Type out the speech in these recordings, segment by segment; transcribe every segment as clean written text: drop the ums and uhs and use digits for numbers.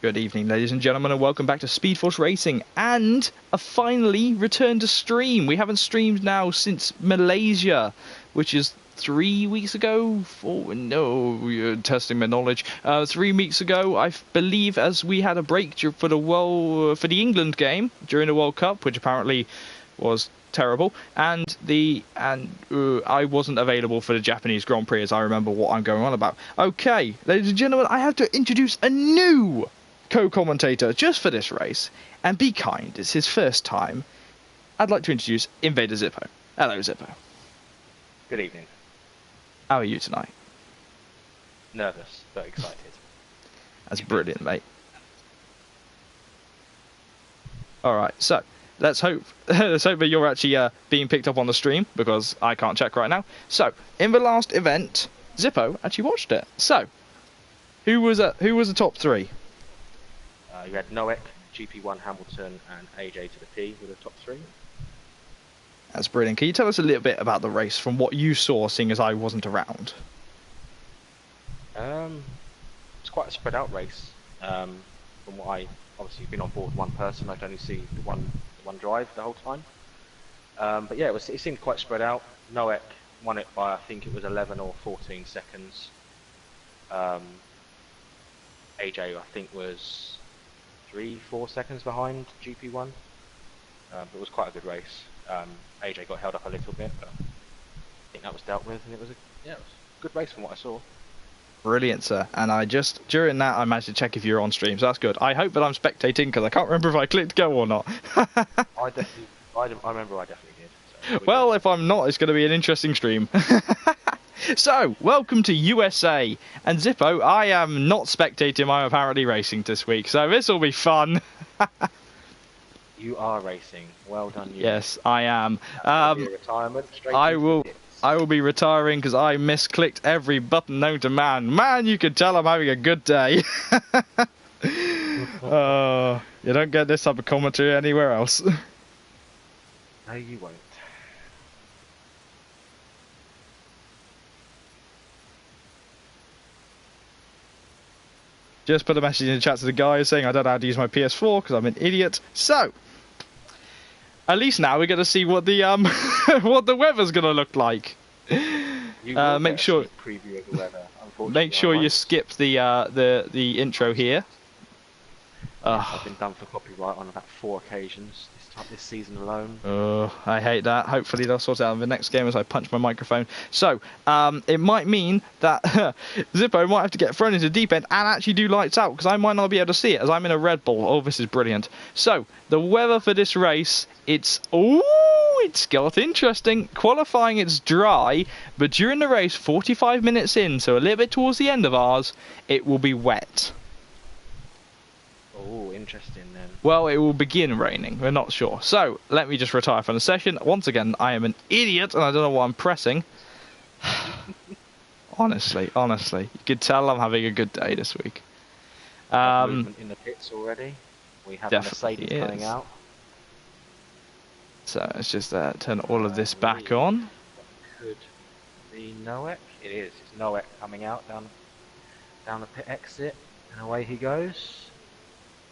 Good evening, ladies and gentlemen, and welcome back to Speed Force Racing and a finally return to stream. We haven't streamed now since Malaysia, which is 3 weeks ago. No, you're testing my knowledge. 3 weeks ago, I believe, as we had a break for the England game during the World Cup, which apparently was terrible, and I wasn't available for the Japanese Grand Prix, as I remember what I'm going on about. Okay, ladies and gentlemen, I have to introduce a new co-commentator just for this race, and be kind, it's his first time. I'd like to introduce Invader Zippo. Hello, Zippo. Good evening. How are you tonight? Nervous, but excited. That's brilliant, mate. Alright, so let's hope that you're actually being picked up on the stream, because I can't check right now. So, in the last event, Zippo actually watched it. So, who was the top three? You had Noek, GP1 Hamilton, and AJ to the P were the top three. That's brilliant. Can you tell us a little bit about the race from what you saw, seeing as I wasn't around? It's quite a spread out race. From what obviously been on board one person, I could only see the one drive the whole time. But yeah, it seemed quite spread out. Noek won it by, I think it was 11 or 14 seconds. AJ, I think, was 3-4 seconds behind GP1. But it was quite a good race. AJ got held up a little bit, but I think that was dealt with, and it was a good race from what I saw. Brilliant, sir. And during that, I managed to check if you're on stream, so that's good. I hope that I'm spectating, because I can't remember if I clicked go or not. I remember I definitely did. So well, if I'm not, it's going to be an interesting stream. So, welcome to USA. And Zippo, I am not spectating, I'm apparently racing this week, so this will be fun. You are racing. Well done, you. Yes, I am. Retirement. I will be retiring because I misclicked every button known to man. Man, you can tell I'm having a good day. You don't get this type of commentary anywhere else. No, you won't. Just put a message in the chat to the guys saying I don't know how to use my PS4 because I'm an idiot. So, at least now we're going to see what the what the weather's going to look like. Make sure preview of the weather. Make sure you skip the intro here. I've been done for copyright on about 4 occasions this season alone. I hate that. Hopefully they'll sort it out in the next game as I punch my microphone. So, it might mean that Zippo might have to get thrown into the deep end and actually do lights out, because I might not be able to see it as I'm in a Red Bull. Oh, this is brilliant. So, the weather for this race, it's got interesting. Qualifying, it's dry, but during the race, 45 minutes in, so a little bit towards the end of ours, it will be wet. Oh, interesting then. Well, it will begin raining. We're not sure. So, let me just retire from the session. Once again, I am an idiot, and I don't know what I'm pressing. honestly. You could tell I'm having a good day this week. Movement in the pits already. We have Mercedes coming out. So, let's just turn all of this back on. Could be Noek. It is. It's Noek coming out down the pit exit, and away he goes.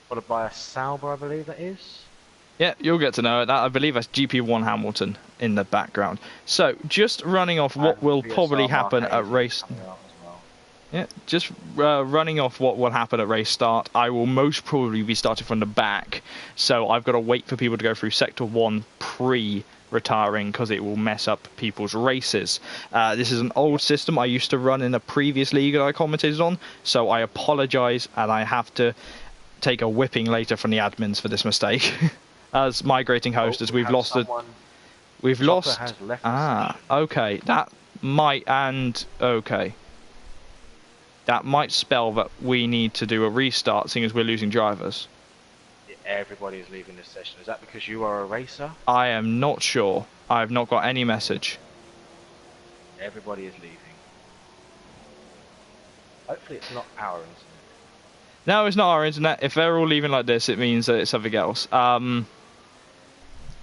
Followed by a Sauber, I believe that is. Yeah, you'll get to know it. I believe that's GP1 Hamilton in the background. So, just running off what will probably happen at race... Yeah, just running off what will happen at race start, I will most probably be starting from the back. So, I've got to wait for people to go through Sector 1 pre-retiring, because it will mess up people's races. This is an old system I used to run in a previous league that I commentated on, so I apologise, and I have to take a whipping later from the admins for this mistake. As migrating host, as we've lost okay, that might spell that we need to do a restart, seeing as we're losing drivers. Yeah, everybody is leaving this session. Is that because you are a racer? I am not sure. I have not got any message. Everybody is leaving. Hopefully it's not our internet. No, it's not our internet. If they're all leaving like this, it means that it's something else.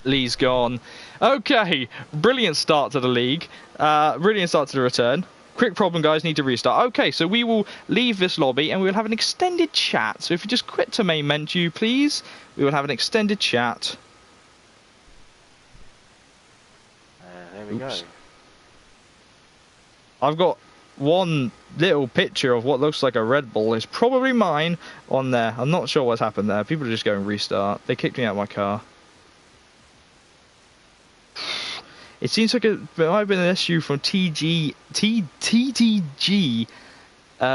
Lee's gone. Okay, brilliant start to the league. Brilliant start to the return. Quick problem, guys. Need to restart. Okay, so we will leave this lobby and we will have an extended chat. So if you just quit to main menu, please, we will have an extended chat. There we go. I've got one little picture of what looks like a Red Bull. It's probably mine on there. I'm not sure what's happened there. People are just going restart. They kicked me out of my car. It seems like it might have been an issue from TTG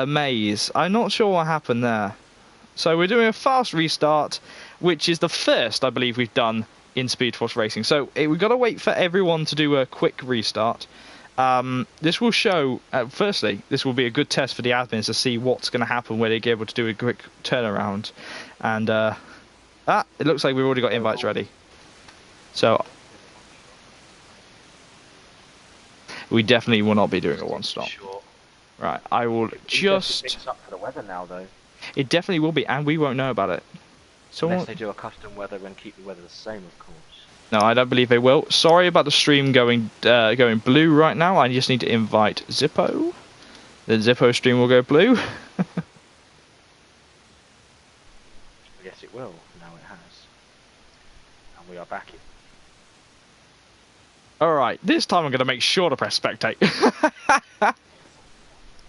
Maze. I'm not sure what happened there. So we're doing a fast restart, which is the first I believe we've done in Speed Force Racing. So we've got to wait for everyone to do a quick restart. This will show, firstly, this will be a good test for the admins to see what's going to happen where they get able to do a quick turnaround. And it looks like we've already got invites ready. So we definitely will not be doing a one-stop. Sure. Right, I will just... It's up for the weather now, though. It definitely will be, and we won't know about it. Unless they do a custom weather and keep the weather the same, of course. No, I don't believe they will. Sorry about the stream going blue right now. I just need to invite Zippo. The Zippo stream will go blue. Yes, it will. Now it has. And we are back in. Alright, this time I'm going to make sure to press spectate.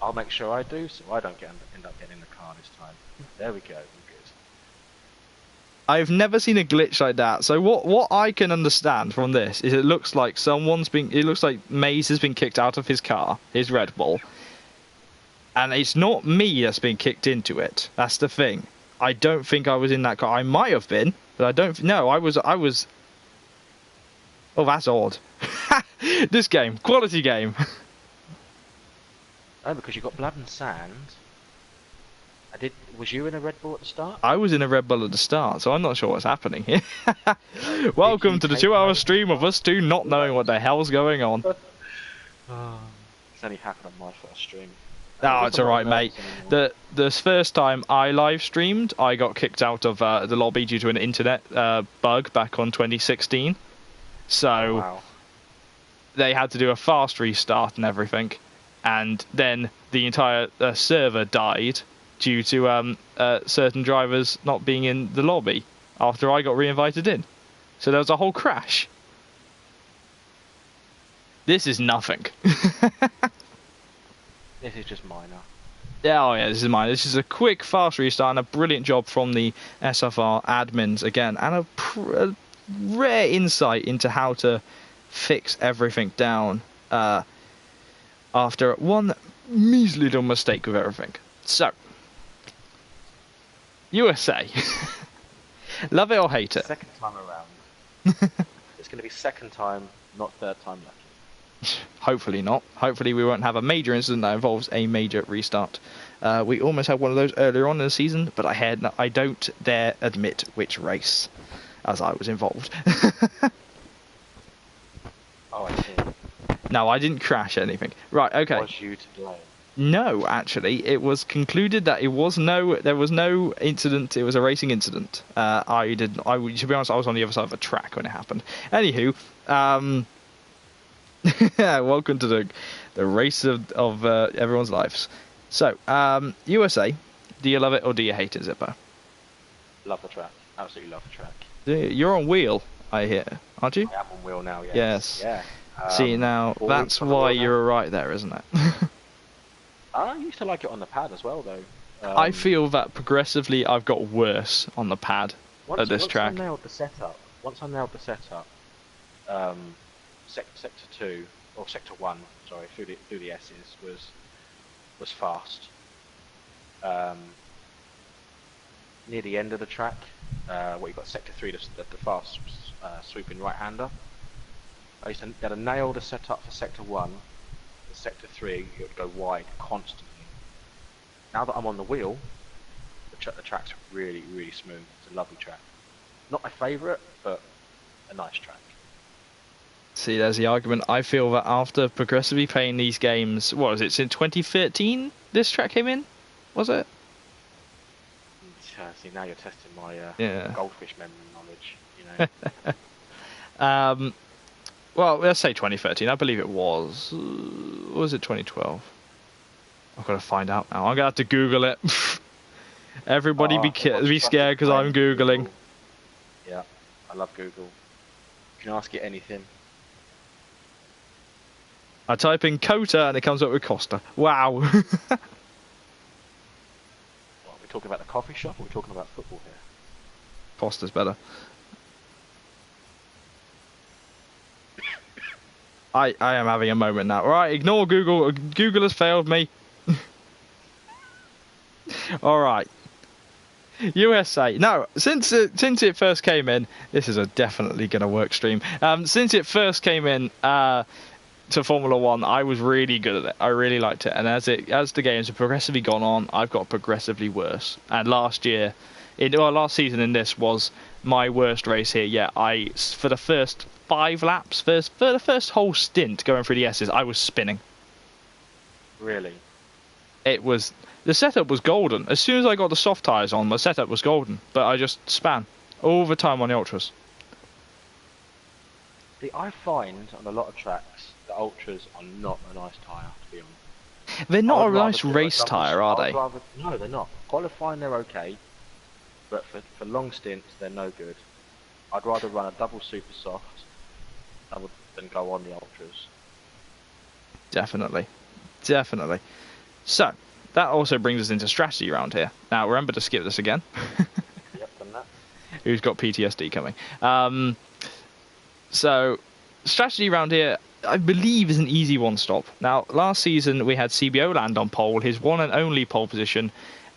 I'll make sure I do, so I don't end up getting in the car this time. There we go. We're good. I've never seen a glitch like that. So what I can understand from this is it looks like it looks like Maze has been kicked out of his car, his Red Bull. And it's not me that's been kicked into it. That's the thing. I don't think I was in that car. I might have been, but I don't. No, I was. Oh, that's odd. This game, quality game. Oh, because you got blood and sand. Was you in a Red Bull at the start? I was in a Red Bull at the start, so I'm not sure what's happening here. Welcome to the 2-hour stream of us two not knowing what the hell's going on. It's only happened on my first stream. No, it's alright, mate. The first time I live streamed, I got kicked out of the lobby due to an internet bug back on 2016. So wow. They had to do a fast restart and everything, and then the entire server died due to certain drivers not being in the lobby after I got re-invited in. So there was a whole crash. This is nothing. This is just minor. Yeah, oh yeah, this is mine. This is a quick, fast restart and a brilliant job from the SFR admins again, and a rare insight into how to fix everything down after one measly little mistake with everything. So, USA. Love it or hate it? Second time around. It's going to be second time, not third time lucky. Hopefully not. Hopefully we won't have a major incident that involves a major restart. We almost had one of those earlier on in the season, but I don't dare admit which race, as I was involved. Oh, I see. No, I didn't crash anything. Right, okay. Was you to blame? No, actually, it was concluded that there was no incident. It was a racing incident. To be honest, I was on the other side of the track when it happened. Anywho, welcome to the race of everyone's lives. So, USA, do you love it or do you hate it, Zippo? Love the track. Absolutely love the track. You're on wheel, I hear, aren't you? I am on wheel now, yes. Yes. Yeah. See, now, that's why you're right there, isn't it? I used to like it on the pad as well, though. I feel that progressively I've got worse on the pad at this track. Once I nailed the setup, Sector 2, or Sector 1, sorry, through the S's, was fast. Near the end of the track, where you got Sector 3, the fast swooping right-hander, I had to nail the setup for Sector 1. For Sector 3, it would go wide constantly. Now that I'm on the wheel, the track's really, really smooth. It's a lovely track. Not my favourite, but a nice track. See, there's the argument. I feel that after progressively playing these games, what was it, since 2013 this track came in? Was it? See, now you're testing my goldfish memory knowledge, you know. Well, let's say 2013. I believe it was. Was it 2012? I've got to find out now. I'm gonna have to Google it. Everybody Oh, be scared because I'm Googling. Google. Yeah, I love Google. You can ask it anything. I type in Cota and it comes up with Costa. Wow. What, are we talking about the coffee shop or are we talking about football here? Costa's better. I am having a moment now. Right, ignore Google. Google has failed me. Alright. USA. Now, since it first came in, this is a definitely going to work stream. Since it first came in to Formula One, I was really good at it. I really liked it, and as the games have progressively gone on, I've got progressively worse. And last season in this was my worst race here. Yeah, for the first 5 laps, for the first whole stint going through the S's, I was spinning. Really? The setup was golden. As soon as I got the soft tyres on, my setup was golden. But I just span all the time on the ultras. See, I find on a lot of tracks the ultras are not a nice tyre, to be honest. They're not a rather nice race tyre, are they? No, they're not. Qualifying, they're okay. But for long stints, they're no good. I'd rather run a double super soft than go on the ultras. Definitely. So, that also brings us into strategy round here. Now, remember to skip this again. Yep, done that. Who's got PTSD coming? So, strategy round here, I believe, is an easy one-stop. Now, last season we had CBO land on pole, his one and only pole position,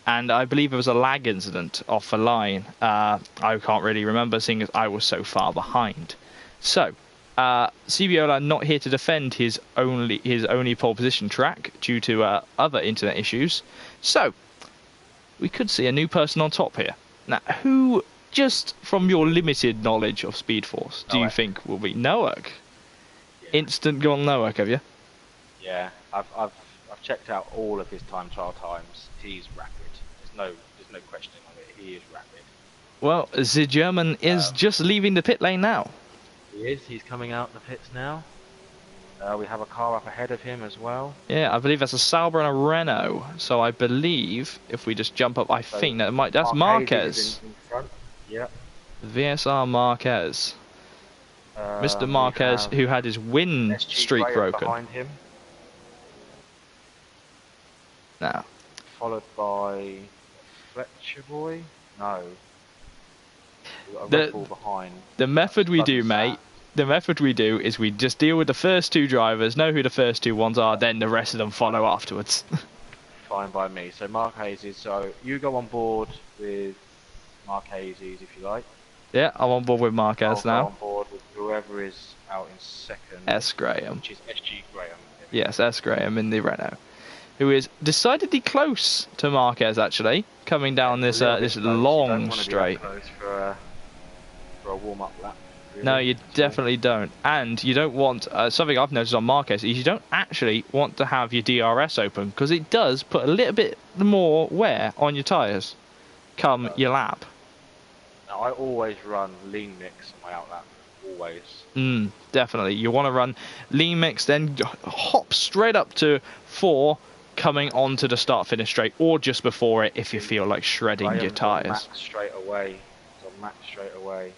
and I believe there was a lag incident off the line. I can't really remember, seeing as I was so far behind. So, CBO land not here to defend his only pole position track due to other internet issues. So, we could see a new person on top here. Now, who, just from your limited knowledge of Speed Force, do you think will be Noak? Yeah. Instant gone Noak, have you? Yeah, I've checked out all of his time trial times. He's rapid. There's no questioning on it. He is rapid. Well, the German is just leaving the pit lane now. He is. He's coming out the pits now. We have a car up ahead of him as well. Yeah, I believe that's a Sauber and a Renault. So I believe if we just jump up, think that's Marquez. In front. Yep. VSR Marquez. Mr. Marquez, who had his win SG streak Graham broken. behind him. Now, Followed by Fletcher Boy. No. We've got a The- Red Bull behind. the method we do, Sudden mate, the method we do is we just deal with the first 2 drivers, know who the first 2 ones are, then the rest of them follow afterwards. Fine by me. So Marquez so you go on board with Marquez if you like. Yeah, I'm on board with Marquez I'll now. go on board with whoever is out in second. S. Graham. Which is SG Graham. Yes, S. Graham in the Renault. Who is decidedly close to Marquez, actually, coming down this this long straight. For a warm-up lap. Really. No, you definitely don't. And you don't want, something I've noticed on Marquez, is you don't actually want to have your DRS open, because it does put a little bit more wear on your tyres come your lap. Now, I always run lean mix on my outlap. Always. Definitely. You want to run lean mix, then hop straight up to 4, coming onto the start-finish straight, or just before it if you feel like shredding your tyres. Max straight away. So max straight away.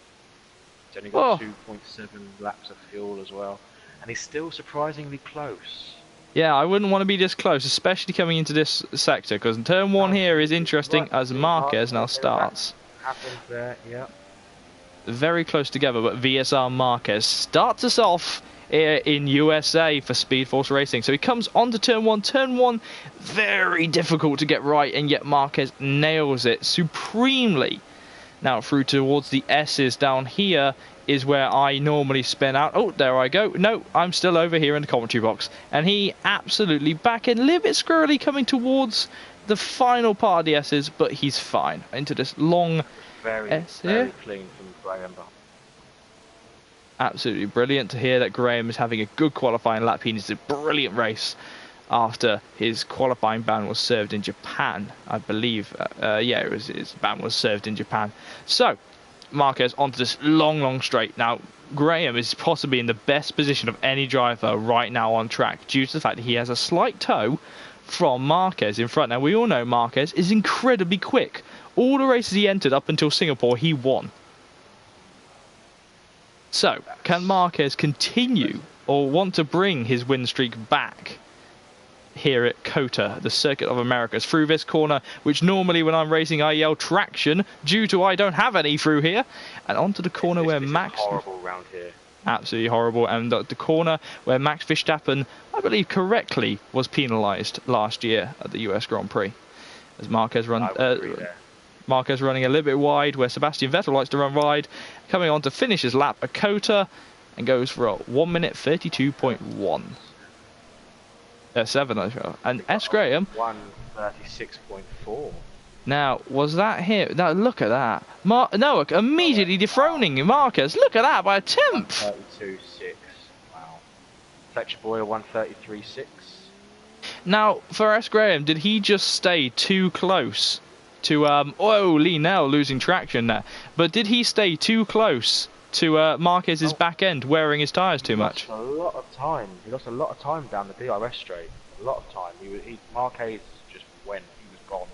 He's only got 2.7 laps of fuel as well. And he's still surprisingly close. Yeah, I wouldn't want to be this close, especially coming into this sector, because turn 1 here is interesting as Marquez now starts. Happens there, yeah. Very close together, but VSR Marquez starts us off here in USA for Speed Force Racing. So he comes onto turn 1. Turn 1, very difficult to get right, and yet Marquez nails it supremely. Now through towards the S's down here is where I normally spin out. Oh, there I go. No, I'm still over here in the commentary box. And he absolutely back in, a little bit squirrely coming towards the final part of the S's, but he's fine. Into this long very S here. clean from Graham. Absolutely brilliant to hear that Graham is having a good qualifying lap. He needs a brilliant race after his qualifying ban was served in Japan, I believe. Yeah, his ban was served in Japan. So, Marquez onto this long straight. Now, Graham is possibly in the best position of any driver right now on track due to the fact that he has a slight toe from Marquez in front. Now, we all know Marquez is incredibly quick. All the races he entered up until Singapore, he won. So, can Marquez continue or want to bring his win streak back here at COTA, the Circuit of Americas, through this corner, which normally when I'm racing I yell traction, due to I don't have any through here, and onto the corner where Max... horrible round here. Absolutely horrible, and the corner where Max Verstappen, I believe correctly, was penalised last year at the US Grand Prix, as Marquez Marquez running a little bit wide, where Sebastian Vettel likes to run wide, coming on to finish his lap at COTA, and goes for a 1 minute 32.1. 7, and S. Graham 1:36.4. Now, was that him? Now, look at that. Noah immediately dethroning Marquez. Look at that by a tenth. 1:32.6. Wow. Fletcher Boyer 1:33.6. Now, for S. Graham, did he just stay too close to Lee Nell losing traction there? But did he stay too close to Marquez's back end, wearing his tyres too much? He lost a lot of time. He lost a lot of time down the DRS straight. A lot of time. Marquez just went. He was gone.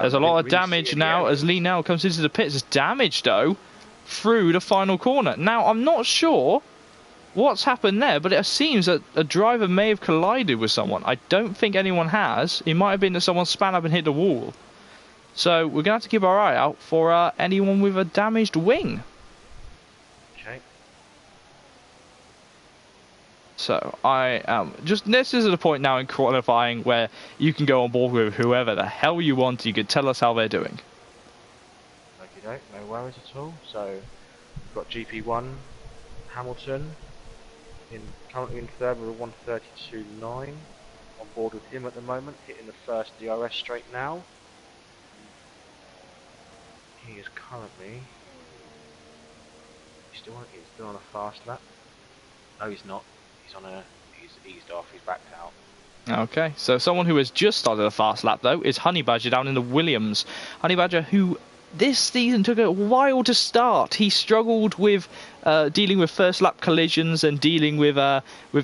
There's a lot of damage now as Lee Nell comes into the pits. There's damage, though, through the final corner. Now, I'm not sure what's happened there, but it seems that a driver may have collided with someone. I don't think anyone has. It might have been that someone span up and hit the wall. So we're going to have to keep our eye out for anyone with a damaged wing. Okay. So I am this is the point now in qualifying where you can go on board with whoever the hell you want. You can tell us how they're doing. Okay, no worries at all. So we've got GP1 Hamilton currently in third with a 1:32.9. On board with him at the moment, hitting the first DRS straight now. He is currently he's still on a fast lap. No, he's not. He's eased off, he's backed out. Okay, so someone who has just started a fast lap, though, is Honey Badger down in the Williams. Honey Badger, who this season took a while to start. He struggled with dealing with first lap collisions and dealing with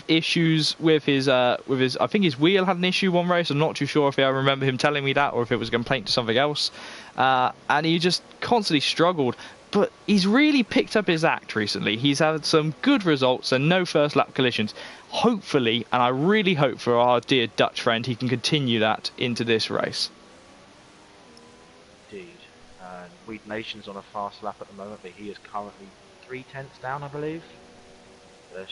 issues with his I think his wheel had an issue one race. I'm not too sure if I remember him telling me that or if it was a complaint to something else. And he just constantly struggled. But he's really picked up his act recently. He's had some good results and no first lap collisions. Hopefully, and I really hope for our dear Dutch friend, he can continue that into this race. Indeed. Weed Nation's on a fast lap at the moment, but he is currently 3/10 down, I believe. I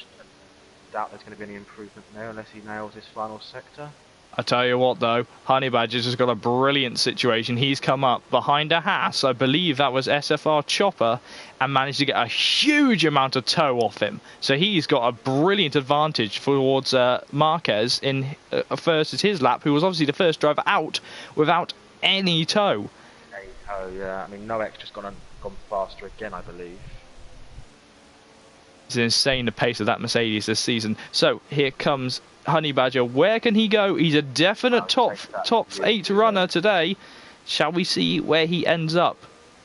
doubt there's going to be any improvement there unless he nails his final sector. I tell you what, though, Honey Badger's just got a brilliant situation. He's come up behind a Haas, I believe that was SFR Chopper, and managed to get a huge amount of tow off him. So he's got a brilliant advantage towards Marquez in first as his lap, who was obviously the first driver out without any tow. Any tow, yeah. I mean, Noek's just gone faster again, I believe. It's insane the pace of that Mercedes this season. So here comes Honey Badger. Where can he go? He's a definite top 8 runner today. Shall we see where he ends up?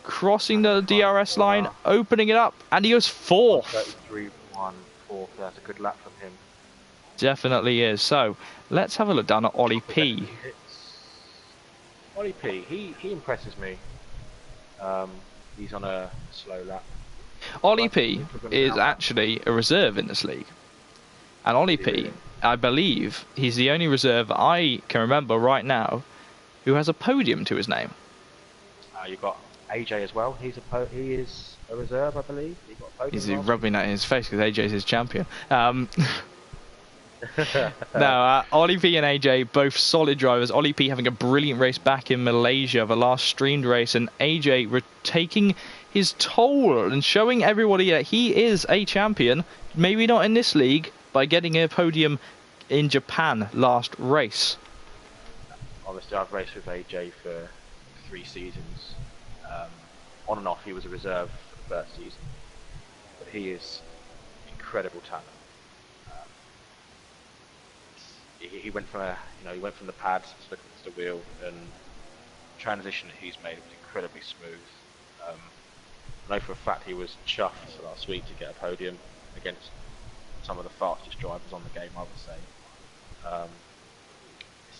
Crossing the DRS line, opening it up, and he goes fourth. 33.1, fourth. That's a good lap from him. Definitely is. So let's have a look down at Ollie P. Ollie P. He impresses me. He's on a slow lap. Ollie P is actually a reserve in this league. And Ollie P, I believe he's the only reserve I can remember right now who has a podium to his name. You've got AJ as well. He is a reserve, I believe. He got a podium. He's rubbing that in his face because AJ's his champion. No, Ollie P and AJ, both solid drivers. Ollie P having a brilliant race back in Malaysia, the last streamed race, and AJ taking his toll and showing everybody that he is a champion, maybe not in this league, by getting a podium in Japan last race. Obviously, I've raced with AJ for 3 seasons. On and off, he was a reserve for the first season, but he is incredible talent. He went from the pads to the wheel, and the transition that he's made was incredibly smooth. I know for a fact he was chuffed last week to get a podium against some of the fastest drivers on the game, I would say.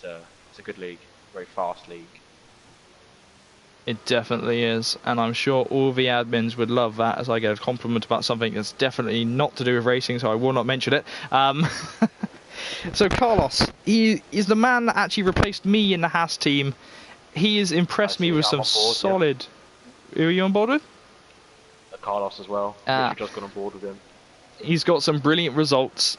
it's a good league, very fast league. It definitely is, and I'm sure all the admins would love that, as I get a compliment about something that's definitely not to do with racing, so I will not mention it. So Carlos, he is the man that actually replaced me in the Haas team. He has impressed me with some solid... Who are you on board with? Carlos as well. I've just got on board with him. He's got some brilliant results.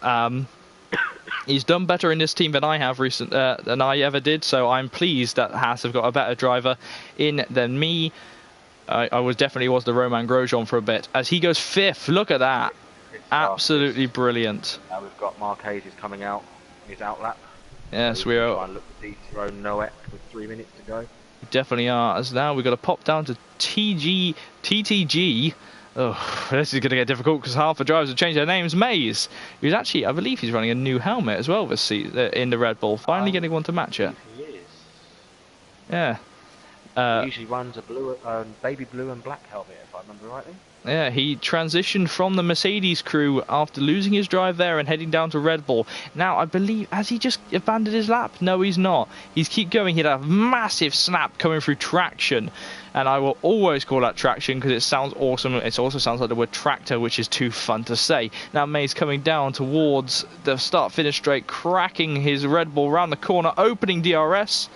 He's done better in this team than I have than I ever did, so I'm pleased that Haas have got a better driver in than me. I definitely was the Romain Grosjean for a bit, as he goes 5th. Look at that. Absolutely brilliant. Now we've got Marquez is coming out in his outlap. Yes, so we are. Try and look to dethrone Noek with 3 minutes to go. We definitely are. As now we've got to pop down to TTG. Oh, this is going to get difficult because half the drivers have changed their names. Mays, who's actually, I believe he's running a new helmet as well this season, in the Red Bull. Finally getting one to match it. He is. Yeah. He usually runs a baby blue and black helmet, if I remember rightly. Yeah, he transitioned from the Mercedes crew after losing his drive there and heading down to Red Bull. Now, I believe, has he just abandoned his lap? No, he's not. He's keep going. He had a massive snap coming through traction. And I will always call that traction because it sounds awesome. It also sounds like the word tractor, which is too fun to say. Now, May's coming down towards the start-finish straight, cracking his Red Bull round the corner, opening DRS.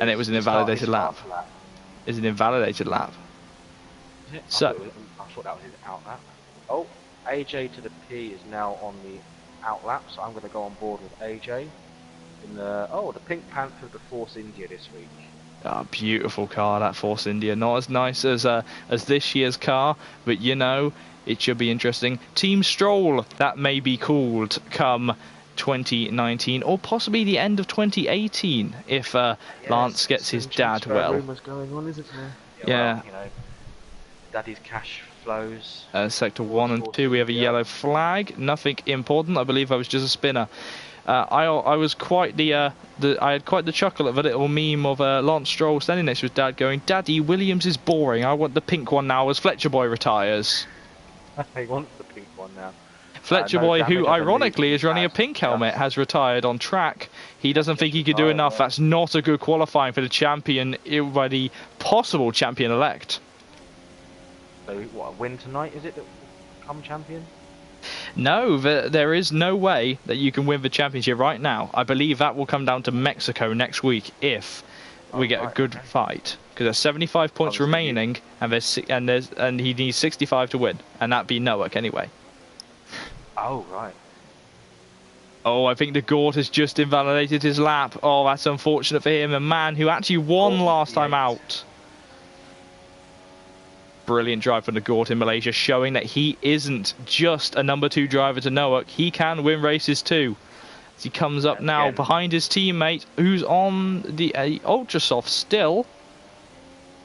And it was an invalidated lap. It's an invalidated lap. So, I thought that was his outlap. Oh, AJ to the P is now on the outlap, so I'm going to go on board with AJ in the Pink Panther of the Force India this week. Oh, beautiful car, that Force India. Not as nice as this year's car, but you know, it should be interesting. Team Stroll, that may be called come 2019 or possibly the end of 2018 if Lance gets his dad well. Rumours going on, isn't there? Yeah. Well, you know, Daddy's cash flows. Sector 1 and 2, we have a yellow flag. Nothing important. I believe I was just a spinner. I was quite I had quite the chuckle of a little meme of Lance Stroll standing next to his dad going, "Daddy, Williams is boring. I want the pink one now as Fletcher Boy retires." He wants the pink one now. Fletcher Boy, who ironically is running a pink helmet, has retired on track. He doesn't think he could do enough. That's not a good qualifying for the champion, by the possible champion-elect. So, what, a win tonight, is it, that will become champion? No, there is no way that you can win the championship right now. I believe that will come down to Mexico next week if we get a good fight. Because there's 75 points remaining, and he needs 65 to win, and that'd be Noack anyway. Oh, right. Oh, I think the Gort has just invalidated his lap. Oh, that's unfortunate for him. A man who actually won last time out. Brilliant drive from the Gort in Malaysia, showing that he isn't just a number 2 driver to Noack. He can win races too. As he comes up now behind his teammate, who's on the Ultrasoft still.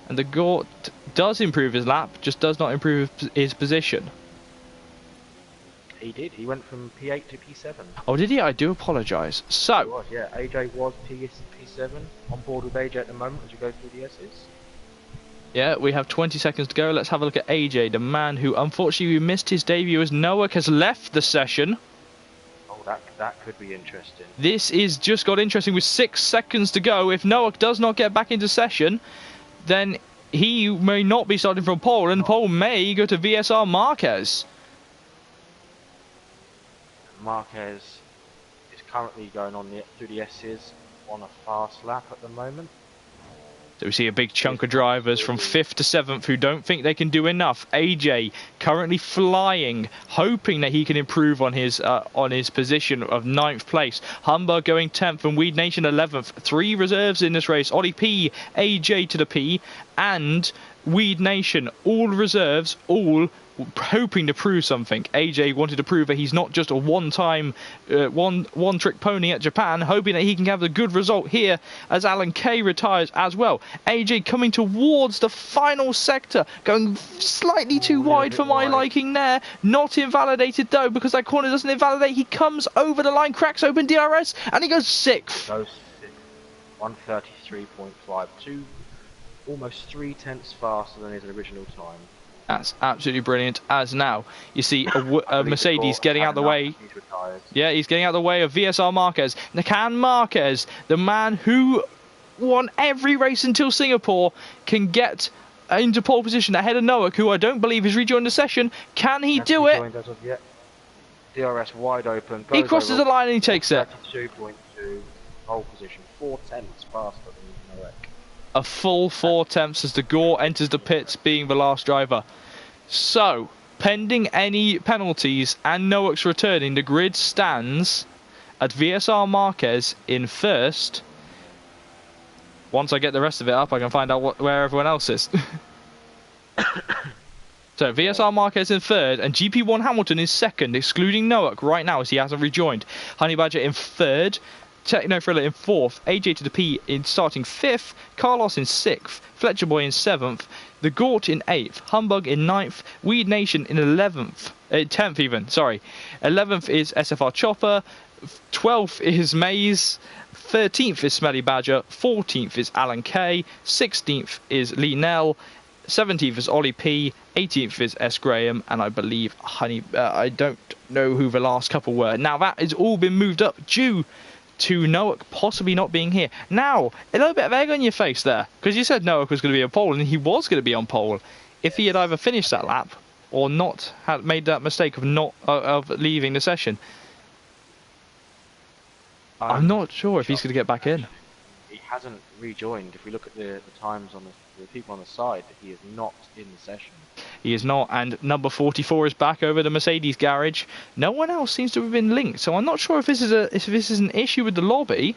And the Gort does improve his lap, just does not improve his position. He did. He went from P8 to P7. Oh, did he? I do apologise. So, he was, yeah. AJ was P7. On board with AJ at the moment as you go through the S's. Yeah, we have 20 seconds to go. Let's have a look at AJ, the man who unfortunately missed his debut as Noack has left the session. Oh, that could be interesting. This is just got interesting with 6 seconds to go. If Noack does not get back into session, then he may not be starting from pole, and pole may go to VSR Marquez. Marquez is currently going on through the S's on a fast lap at the moment. So we see a big chunk of drivers from 5th to 7th who don't think they can do enough. AJ currently flying, hoping that he can improve on his position of 9th place. Humber going 10th and Weed Nation 11th. 3 reserves in this race. Ollie P, AJ to the P, and Weed Nation, all reserves, all hoping to prove something. AJ wanted to prove that he's not just a one-time, one-trick pony at Japan, hoping that he can have a good result here as Alan Kay retires as well. AJ coming towards the final sector, going slightly too wide for my liking there. Not invalidated though, because that corner doesn't invalidate. He comes over the line, cracks open DRS, and he goes 6th. Goes 6th. 133.52. Almost 3 tenths faster than his original time. That's absolutely brilliant. As now, you see a Mercedes getting out the way. He's retired. Yeah, he's getting out the way of VSR Marquez. Can Marquez, the man who won every race until Singapore, can get into pole position ahead of Nowak, who I don't believe has rejoined the session. Can he do it? As of yet. DRS wide open. He crosses the line and he takes it. 32.2 pole position, 4 tenths faster than Nowak. A full 4 tenths as the Gore enters the pits, being the last driver. So, pending any penalties and Nowak's returning, the grid stands at VSR Marquez in first. Once I get the rest of it up, I can find out where everyone else is. So, VSR Marquez in third, and GP1 Hamilton in second, excluding Nowak right now as he hasn't rejoined. Honey Badger in third, Techno Thriller in fourth, AJ to the P in starting fifth, Carlos in sixth, Fletcher Boy in seventh, The Gort in eighth, Humbug in ninth, Weed Nation in 10th even, sorry. 11th is SFR Chopper, 12th is Maze, 13th is Smelly Badger, 14th is Alan K, 16th is Lee Nell, 17th is Ollie P, 18th is S Graham, and I believe I don't know who the last couple were. Now that has all been moved up due to Nowak possibly not being here. Now, a little bit of egg on your face there, because you said Nowak was going to be on pole, and he was going to be on pole if he had either finished that lap or not had made that mistake of leaving the session. I'm not sure if he's going to get back in. He hasn't rejoined. If we look at the times on the people on the side, he is not in the session. He is not, and number 44 is back over the Mercedes garage. No one else seems to have been linked, so I'm not sure if this is an issue with the lobby.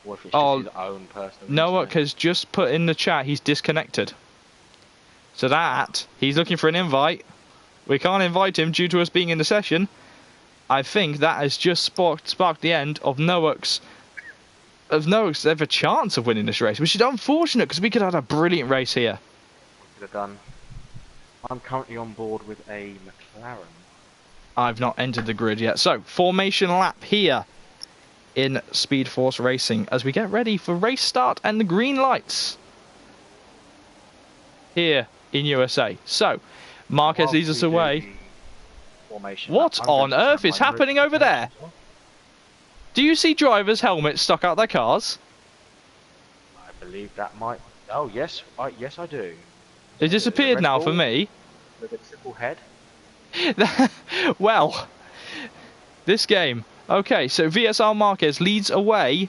Or if it's just his own personal. Nowak has just put in the chat he's disconnected. So that he's looking for an invite. We can't invite him due to us being in the session. I think that has just sparked the end of Nowak's ever chance of winning this race, which is unfortunate because we could have had a brilliant race here. We could have done. I'm currently on board with a McLaren. I've not entered the grid yet. So, formation lap here in Speed Force Racing as we get ready for race start and the green lights here in USA. So, Marquez leads us away. What on earth is happening over there? Do you see drivers' helmets stuck out their cars? I believe that might. Oh yes, yes I do. It disappeared now for me. With a triple head. Well, this game. Okay, so VSR Marquez leads away.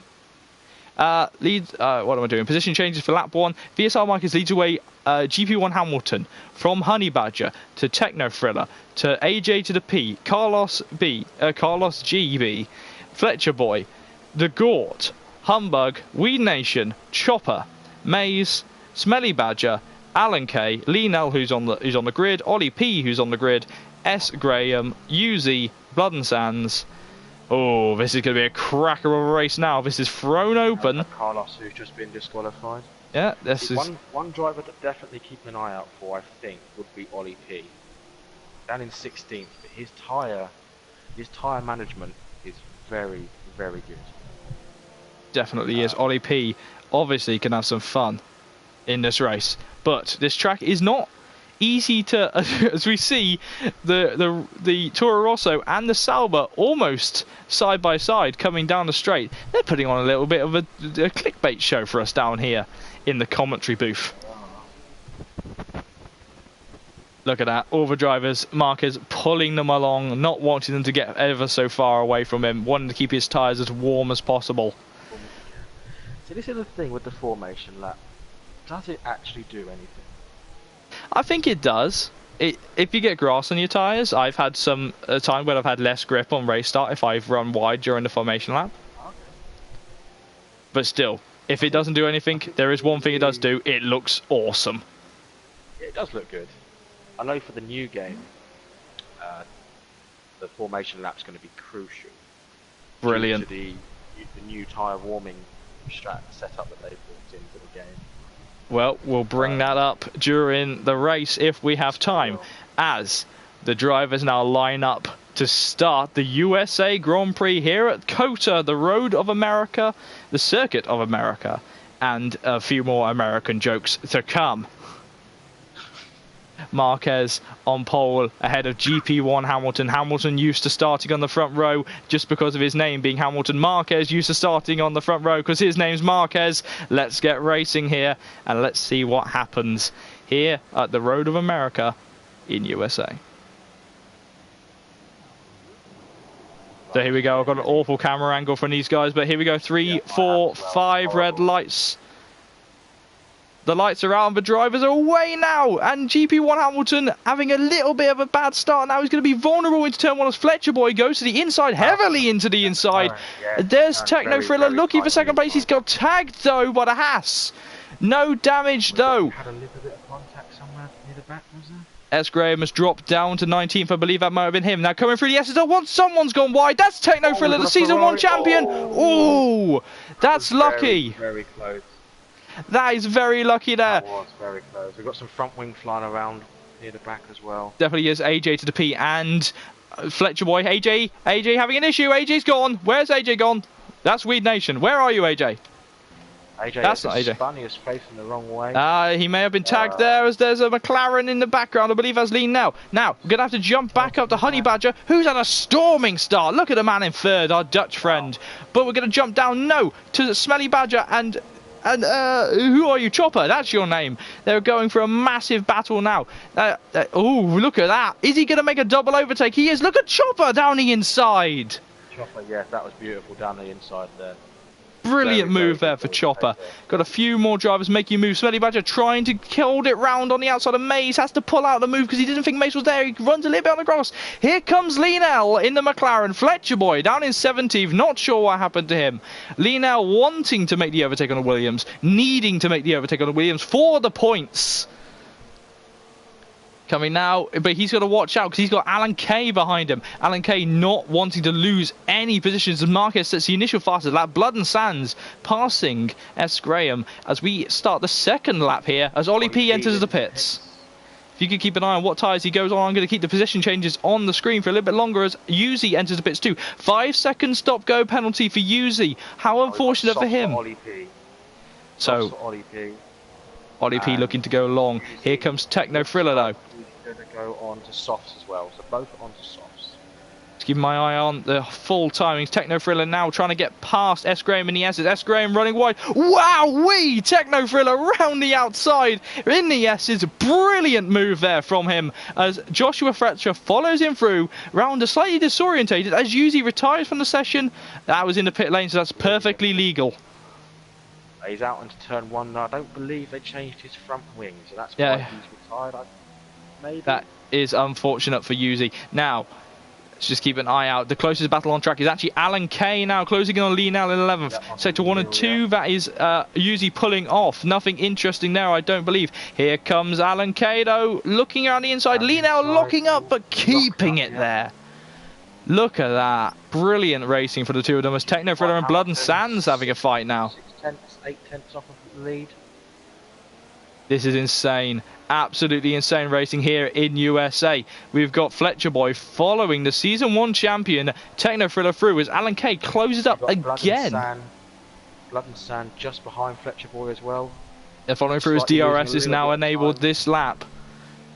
What am I doing? Position changes for lap 1. VSR Marquez leads away GP1 Hamilton from Honey Badger to Techno Thriller to AJ to the P, Carlos GB, Fletcher Boy, The Gort, Humbug, Weed Nation, Chopper, Maze, Smelly Badger, Alan K, Lee Nell who's on the grid, Ollie P who's on the grid, S Graham, Uzi, Blood and Sands. Oh, this is going to be a cracker of a race now. This is thrown open. Carlos, who's just been disqualified. Yeah, this is... One driver to definitely keep an eye out for, I think, would be Ollie P. Down in 16th, but his tyre management is very, very good. Definitely is. Ollie P obviously can have some fun in this race, but this track is not easy to, as we see the Toro Rosso and the Sauber almost side by side coming down the straight. They're putting on a little bit of a clickbait show for us down here in the commentary booth. Look at that, all the drivers, Marquez pulling them along, not wanting them to get ever so far away from him, wanting to keep his tyres as warm as possible. So this is the thing with the formation lap. Does it actually do anything? I think it does. If you get grass on your tyres, I've had some time where I've had less grip on race start if I've run wide during the formation lap. Okay. But still, if it doesn't do anything, there is one thing it does do. It looks awesome. It does look good. I know for the new game, the formation lap's going to be crucial. Brilliant. Due to the new tyre warming setup that they've brought into the game. Well, we'll bring that up during the race if we have time, as the drivers now line up to start the USA Grand Prix here at COTA, the Road of America, the Circuit of America, and a few more American jokes to come. Marquez on pole ahead of GP1 Hamilton. Hamilton used to starting on the front row just because of his name being Hamilton. Marquez used to starting on the front row because his name's Marquez. Let's get racing here and let's see what happens here at the Road of America in USA. So here we go. I've got an awful camera angle from these guys, but here we go. 3, 4, 5 red lights. The lights are out and the drivers are away now. And GP1 Hamilton having a little bit of a bad start. Now he's going to be vulnerable into turn 1 as Fletcher Boy goes to the inside, heavily into the inside. There's Techno Thriller looking for second place. He's got tagged though by the Haas. No damage though. Had a little bit of contact somewhere near the back, was there? S. Graham has dropped down to 19th. I believe that might have been him. Now coming through the S's. Someone's gone wide. That's Techno Thriller, the Season 1 champion. Oh, that's lucky. Very close. That is very lucky there. That was very close. We've got some front wing flying around near the back as well. Definitely is AJ to the P and Fletcher Boy. AJ having an issue. AJ's gone. Where's AJ gone? That's Weed Nation. Where are you, AJ? That's not AJ. Spun. He was facing the wrong way. He may have been tagged there as there's a McLaren in the background. I believe that's Lean now. Now, we're going to have to jump back up to Honey Badger, who's had a storming start. Look at the man in third, our Dutch friend. But we're going to jump down, to Smelly Badger and who are you? Chopper, that's your name. They're going for a massive battle now. Oh, look at that. Is he going to make a double overtake? He is. Look at Chopper down the inside. Chopper, yes, that was beautiful down the inside there. Brilliant move there for Chopper. Got a few more drivers making moves. Smelly Badger trying to hold it round on the outside of Maze. Has to pull out the move because he didn't think Maze was there. He runs a little bit on the grass. Here comes Lienel in the McLaren. Fletcher Boy down in 17th. Not sure what happened to him. Lienel wanting to make the overtake on the Williams. Needing to make the overtake on the Williams for the points. Coming now, but he's got to watch out because he's got Alan Kay behind him. Alan Kay not wanting to lose any positions as Marquez sets the initial fastest lap. Blood and Sands passing S. Graham as we start the second lap here as Ollie P enters the pits. If you could keep an eye on what tyres he goes on, I'm going to keep the position changes on the screen for a little bit longer as Yuzi enters the pits too. 5-second stop-go penalty for Yuzi. How unfortunate for him. So, Ollie P looking to go long. Here comes Techno Thriller though. Going to go on to softs as well, so both on to softs. Let's keep my eye on the full timings. Techno Thriller now trying to get past S. Graham in the S's. S. Graham running wide. Wow-wee! Techno Thriller round the outside in the S's. Brilliant move there from him as Joshua Fletcher follows him through. Rounder slightly disorientated as Yuzi retires from the session. That was in the pit lane, so that's perfectly legal. He's out into turn 1 now. I don't believe they changed his front wing, so that's why he's retired. Maybe. That is unfortunate for Yuzi. Now, let's just keep an eye out. The closest battle on track is actually Alan Kay now, closing in on Lienel in 11th. Sector 1 and 2, that is Yuzi pulling off. Nothing interesting there, I don't believe. Here comes Alan Kay, though, looking around the inside. Lienel locking up, but keeping it there. Look at that. Brilliant racing for the two of them as Techno Thriller and Blood and Sands having a fight now. 8 tenths off of the lead. This is insane. Absolutely insane racing here in USA. We've got Fletcher Boy following the Season 1 champion Techno Thriller through as Alan Kay closes up again. Blood and Sand just behind Fletcher Boy as well. They're following through as DRS is now enabled this lap.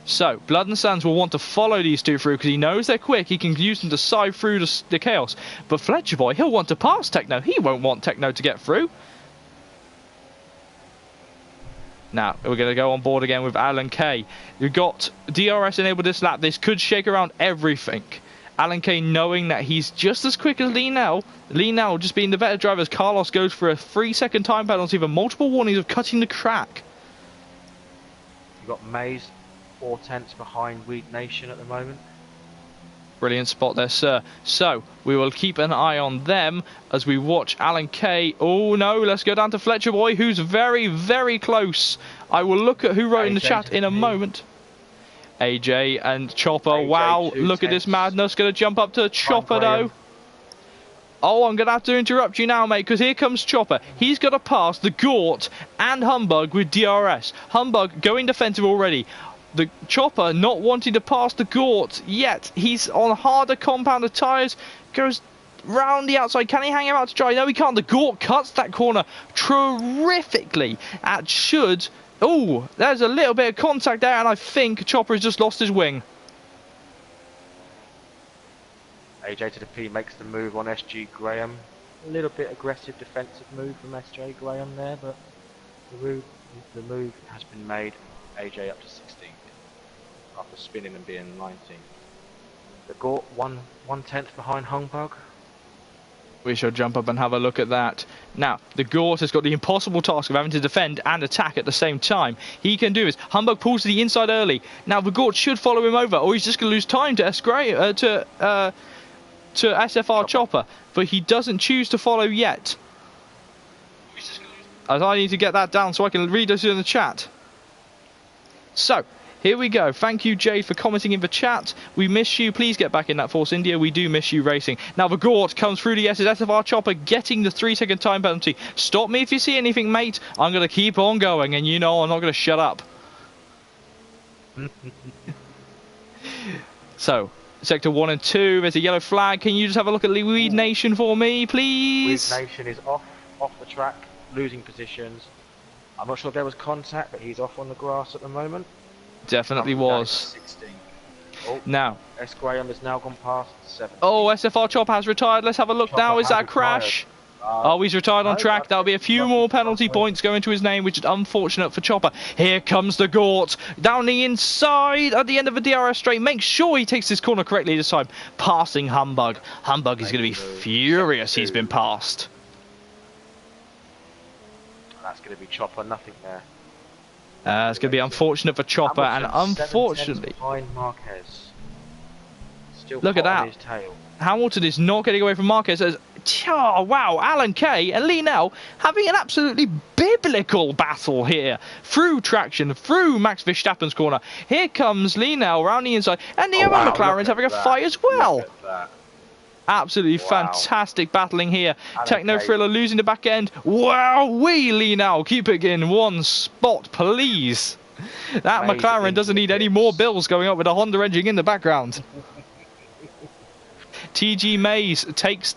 So, Blood and Sands will want to follow these two through because he knows they're quick. He can use them to sive through the chaos. But Fletcher Boy, he'll want to pass Techno. He won't want Techno to get through. Now, we're going to go on board again with Alan Kay. We've got DRS enabled this lap. This could shake around everything. Alan Kay knowing that he's just as quick as Lienel. Lienel just being the better driver as Carlos goes for a 3-second time penalty for multiple warnings of cutting the track. You've got Maze 4 tenths behind Weed Nation at the moment. Brilliant spot there, sir. So, we will keep an eye on them as we watch Alan Kay. Oh, no, let's go down to Fletcher Boy, who's very, very close. I will look at who wrote in the chat in a moment. AJ and Chopper. AJ, wow, look at this madness. Going to jump up to Chopper, though. Oh, I'm going to have to interrupt you now, mate, because here comes Chopper. He's got to pass the Gort and Humbug with DRS. Humbug going defensive already. The Chopper not wanting to pass the Gort yet. He's on harder compounded tyres. Goes round the outside. Can he hang him out to dry? No, he can't. The Gort cuts that corner terrifically. That should Oh, there's a little bit of contact there, and I think Chopper has just lost his wing. AJ to the P makes the move on SG Graham. A little bit aggressive defensive move from SJ Graham there, but the move has been made. AJ up to 16th after spinning and being 19th. The Gort 1/10 behind Humbug. We shall jump up and have a look at that. Now, the Gort has got the impossible task of having to defend and attack at the same time. He can do this. Humbug pulls to the inside early. Now, the Gort should follow him over, or he's just going to lose time to SFR Chopper. But he doesn't choose to follow yet. As I need to get that down so I can read this in the chat. So, here we go. Thank you, Jade, for commenting in the chat. We miss you. Please get back in that Force India. We do miss you racing. Now, the Gort comes through the SFR Chopper, getting the 3-second time penalty. Stop me if you see anything, mate. I'm going to keep on going, and you know I'm not going to shut up. So, Sector 1 and 2, there's a yellow flag. Can you just have a look at Weed Nation for me, please? Weed Nation is off the track, losing positions. I'm not sure if there was contact, but he's off on the grass at the moment. Definitely was. Oh, now, S. Graham has now gone past 7. Oh, SFR Chopper has retired. Let's have a look now. Is that a crash? Oh, he's retired on track. That'll be a few more penalty points going to his name, which is unfortunate for Chopper. Here comes the Gort. Down the inside at the end of the DRS straight. Make sure he takes this corner correctly this time. Passing Humbug. Humbug is going to be furious he's been passed. That's going to be Chopper. Nothing there. It's going to be unfortunate for Chopper, and unfortunately... behind Marquez. Still look at that. His tail. Hamilton is not getting away from Marquez. Oh, wow, Alan Kay and Lee Nell having an absolutely biblical battle here. Through traction, through Max Verstappen's corner. Here comes Lee Nell round the inside, and the other McLaren's having a fight as well. Absolutely fantastic battling here. Techno Thriller losing the back end. Wow, Lee now keeping in one spot, please. That McLaren doesn't need any more bills going up with a Honda engine in the background. TTG Mays takes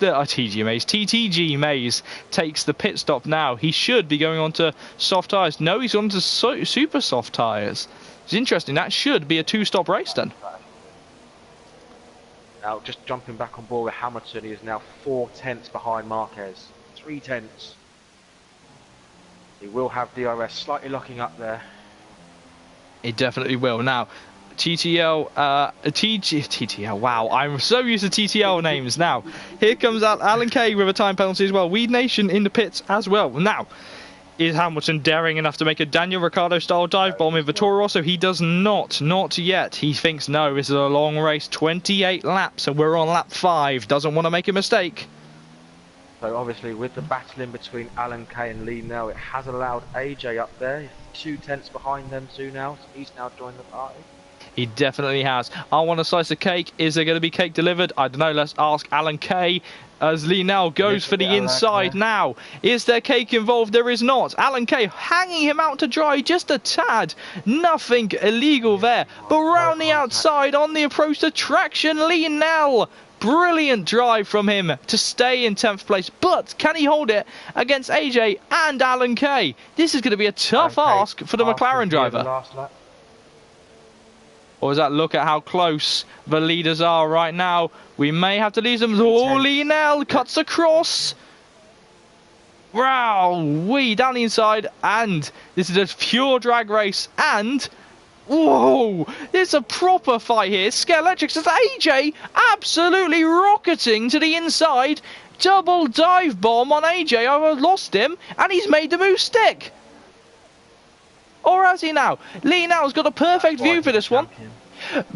the pit stop now. He should be going on to soft tyres. No, he's on to super soft tyres. It's interesting. That should be a 2-stop race then. Now, just jumping back on board with Hamilton, he is now 4/10 behind Marquez. 3/10. He will have DRS slightly locking up there. It definitely will. Now, TTL, wow, I'm so used to TTL names now. Here comes Alan Kay with a time penalty as well. Weed Nation in the pits as well. Now, is Hamilton daring enough to make a Daniel Ricciardo style dive bomb in the Toro Rosso? He does not yet. He thinks, no, this is a long race, 28 laps, and we're on lap 5. Doesn't want to make a mistake. So obviously with the battle in between Alan Kay and Lee Nell, it has allowed AJ up there. 2/10 behind them two now, so he's now joined the party. He definitely has. I want a slice of cake. Is there going to be cake delivered? I don't know. Let's ask Alan Kay as Lee Nell goes for the inside now. Is there cake involved? There is not. Alan Kay hanging him out to dry just a tad. Nothing illegal there. But round the outside on the approach to traction, Lee Nell. Brilliant drive from him to stay in 10th place. But can he hold it against AJ and Alan Kay? This is going to be a tough ask for the McLaren driver. Or is that look at how close the leaders are right now? We may have to lose them. Oh, Lee Nell cuts across. Wow, down the inside. And this is a pure drag race. And, whoa, it's a proper fight here. Scare Electrics as AJ absolutely rocketing to the inside. Double dive bomb on AJ. I've lost him. And he's made the move stick. Or has he now? Lee Nell's got a perfect view for this one.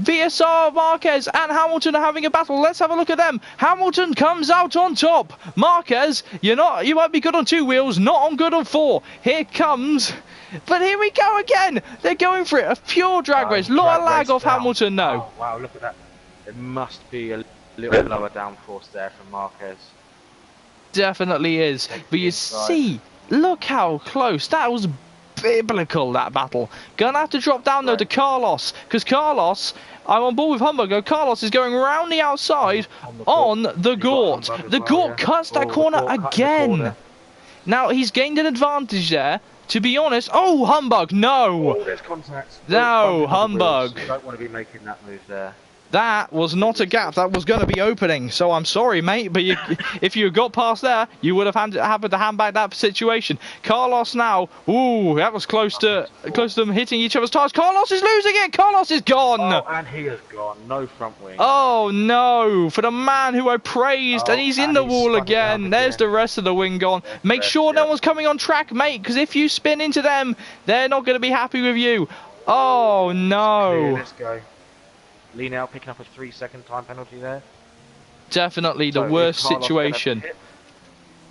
VSR, Marquez and Hamilton are having a battle. Let's have a look at them. Hamilton comes out on top. Marquez, you might be good on 2 wheels, not on good on 4. Here comes, but here we go again. They're going for it. A pure drag race. Lot of lag off Hamilton now. Wow, look at that. There must be a little lower downforce there from Marquez. Definitely is. But you see, look how close. That was biblical, that battle. Gonna have to drop down though to Carlos, because Carlos, I'm on board with Humbug. Carlos is going round the outside on the Gort. The Gort cuts that corner again. Now he's gained an advantage there To be honest, oh, humbug, no! Oh, there's contact. No, Bumping on the wheels. humbug. You don't want to be making that move there. That was not a gap, that was going to be opening, so I'm sorry, mate, but if you got past there, you would have happened to hand back that situation. Carlos now, ooh, that was close to them hitting each other's tires. Carlos is losing it, Carlos is gone! Oh, and he has gone, no front wing. Oh no, for the man who I praised, and he's in the wall again. There's the rest of the wing gone. Make sure no one's coming on track, mate, because if you spin into them, they're not going to be happy with you. Oh no. Let's go. Lee now picking up a 3-second time penalty there. Definitely the worst situation.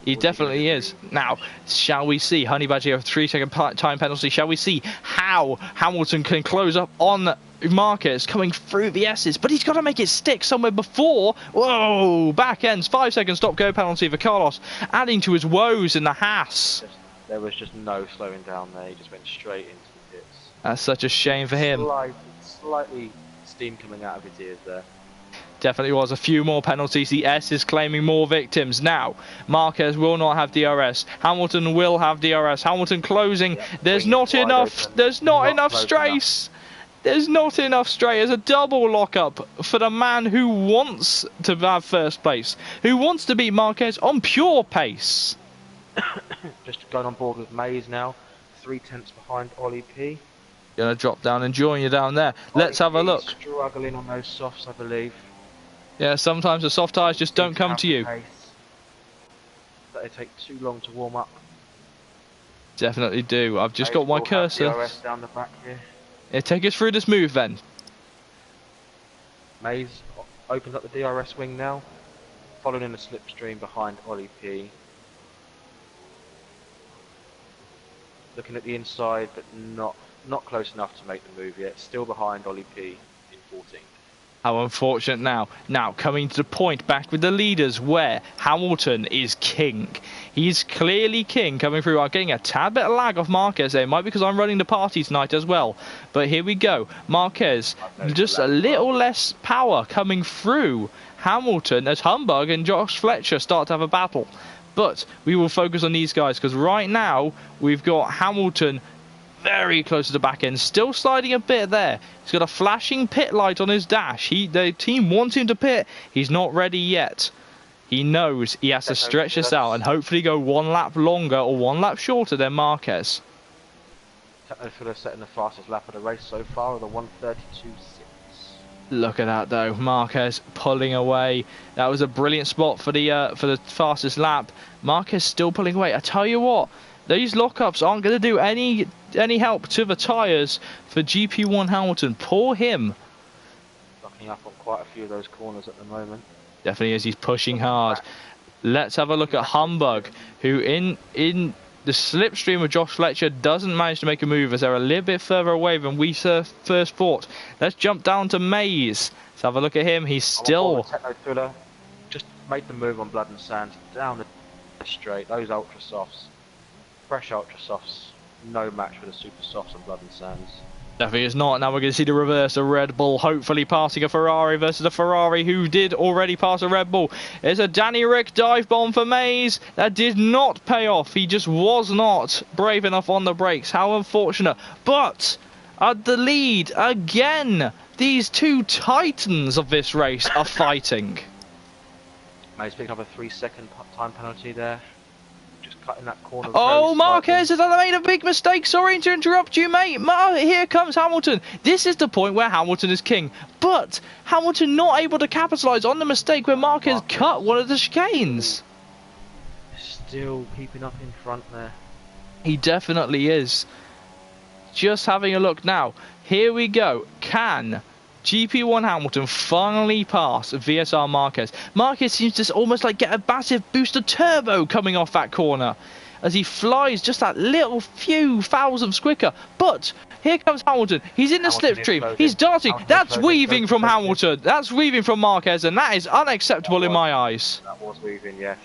He definitely is. Now, shall we see Honey Badger a 3-second time penalty? Shall we see how Hamilton can close up on Marquez coming through the S's? But he's got to make it stick somewhere before. Whoa! Back ends. 5-second stop-go penalty for Carlos, adding to his woes in the Haas. There was just no slowing down there. He just went straight into the pits. That's such a shame for him. Slightly steam coming out of his ears there. Definitely was. A few more penalties. The S is claiming more victims. Now, Marquez will not have DRS. Hamilton will have DRS. Hamilton closing. Yeah, there's not enough. There's not enough strafe. There's not enough straight. There's a double lockup for the man who wants to have first place, who wants to beat Marquez on pure pace. Just going on board with Mays now. 3/10 behind Ollie P. Gonna drop down and join you down there. Let's have a look. Struggling on those softs, I believe. Yeah, sometimes the soft tyres just don't come to you. But they take too long to warm up. Definitely do. I've just got my cursor. DRS down the back here. Yeah, take us through this move then. Mays opens up the DRS wing now, following in the slipstream behind Ollie P. Looking at the inside, but not close enough to make the move yet. Still behind Ollie P in 14th. How unfortunate now. Now, coming to the point back with the leaders where Hamilton is king. He's clearly king coming through. I'm getting a tad bit of lag off Marquez there. It might be because I'm running the party tonight as well. But here we go. Marquez, just a little less power coming through Hamilton as Humbug and Josh Fletcher start to have a battle. But we will focus on these guys because right now we've got Hamilton very close to the back end, still sliding a bit there. He's got a flashing pit light on his dash. The team wants him to pit. He's not ready yet. He knows he has to stretch this out and hopefully go one lap longer or one lap shorter than Marquez. Technophila setting the fastest lap of the race so far with a 1:32.6. Look at that though, Marquez pulling away. That was a brilliant spot for the fastest lap. Marquez still pulling away. I tell you what, these lockups aren't going to do any help to the tyres for GP1 Hamilton. Poor him. Locking up on quite a few of those corners at the moment. Definitely is. He's pushing hard. Let's have a look at Humbug, who in the slipstream of Josh Fletcher doesn't manage to make a move as they're a little bit further away than we first thought. Let's jump down to Mays. Let's have a look at him. He's still... Technophila just made the move on Blood and Sand down the straight. Those ultra softs. Fresh ultra softs, no match for the super softs and Blood and Sands. Definitely is not. Now we're going to see the reverse of Red Bull, hopefully passing a Ferrari versus a Ferrari who did already pass a Red Bull. There's a Danny Rick dive bomb for Mays. That did not pay off. He just was not brave enough on the brakes. How unfortunate. But at the lead again, these two titans of this race are fighting. Mays picking up a 3-second time penalty there. Cutting that corner. Oh, Marquez has made a big mistake. Sorry to interrupt you, mate. Here comes Hamilton. This is the point where Hamilton is king. But Hamilton not able to capitalise on the mistake where Marquez cut one of the chicanes. Still keeping up in front there. He definitely is. Just having a look now. Here we go. Can GP1 Hamilton finally pass VSR Marquez? Marquez seems to almost like get a massive boost of turbo coming off that corner as he flies just that little few thousandths quicker. But here comes Hamilton. He's in the slipstream. He's darting. That's weaving from Hamilton. That's weaving from Marquez, and that is unacceptable in my eyes. That was weaving, yes.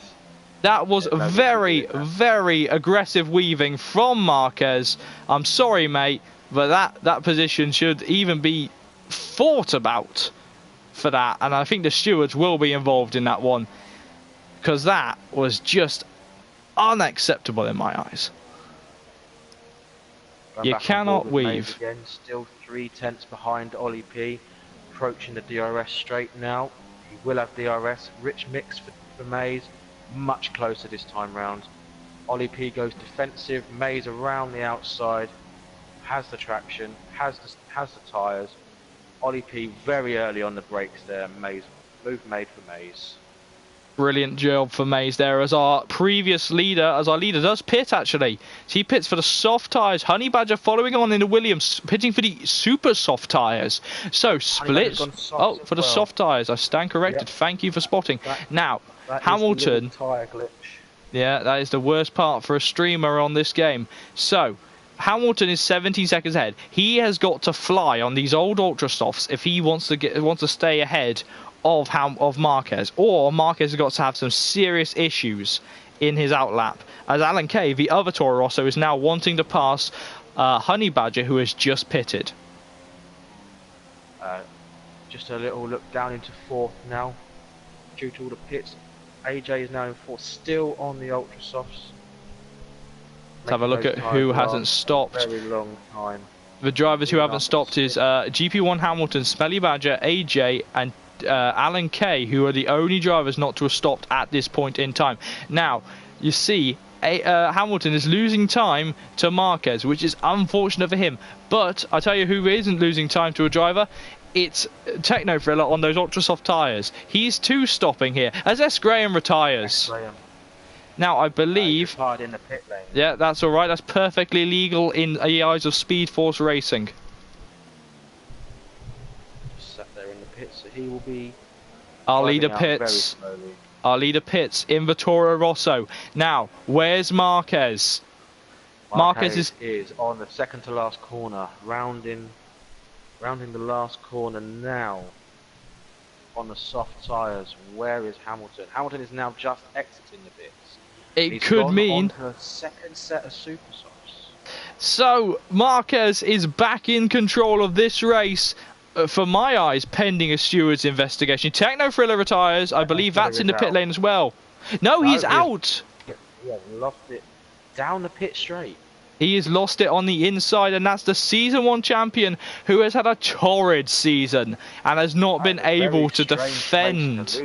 That was very, very aggressive weaving from Marquez. I'm sorry, mate, but that position should even be thought about for that, and I think the stewards will be involved in that one because that was just unacceptable in my eyes. Going You back on cannot board with Mays weave. again, still 3/10 behind Ollie P. Approaching the DRS straight now. He will have DRS. Rich mix for Mays. Much closer this time round. Ollie P goes defensive. Mays around the outside. Has the traction. Has the tyres. Ollie P very early on the brakes there. Mays move made for Mays. Brilliant job for Mays there as our previous leader, as our leader does pit actually. So he pits for the soft tyres. Honey Badger following on in the Williams, pitting for the super soft tyres. So splits. Oh, for the soft tyres. I stand corrected. Yep. Thank you for spotting. Now, That Hamilton. is the little tyre glitch. Yeah, that is the worst part for a streamer on this game. So, Hamilton is 17 seconds ahead. He has got to fly on these old Ultra Softs if he wants to stay ahead of Marquez, or Marquez has got to have some serious issues in his outlap. As Alan Kay, the other Toro Rosso, is now wanting to pass Honey Badger, who has just pitted. Just a little look down into fourth now, due to all the pits. AJ is now in fourth, still on the Ultra Softs. Let's have a look at who hasn't stopped. Very long time. The drivers who haven't stopped is GP1 Hamilton, Smelly Badger, AJ, and Alan Kay, who are the only drivers not to have stopped at this point in time. Now, you see, Hamilton is losing time to Marquez, which is unfortunate for him. But I tell you who isn't losing time to a driver. It's Techno Thriller on those ultra soft tyres. He's two stopping here as S. Graham retires. Now, I believe. Hard in the pit lane. Yeah, that's all right. That's perfectly legal in the eyes of Speed Force Racing. Sat there in the pits, so he will be. Our leader pits. Our leader pits in the Toro Rosso. Now, where's Marquez? Marquez is on the second to last corner, rounding the last corner now. On the soft tyres, where is Hamilton? Hamilton is now just exiting the pits. It could mean a second set of super softs. So Marquez is back in control of this race. For my eyes, pending a steward's investigation. Techno Thriller retires. I believe that's in the pit lane as well. No, he's out. He has lost it down the pit straight. He has lost it on the inside, and that's the Season 1 champion who has had a torrid season and has not been able to defend.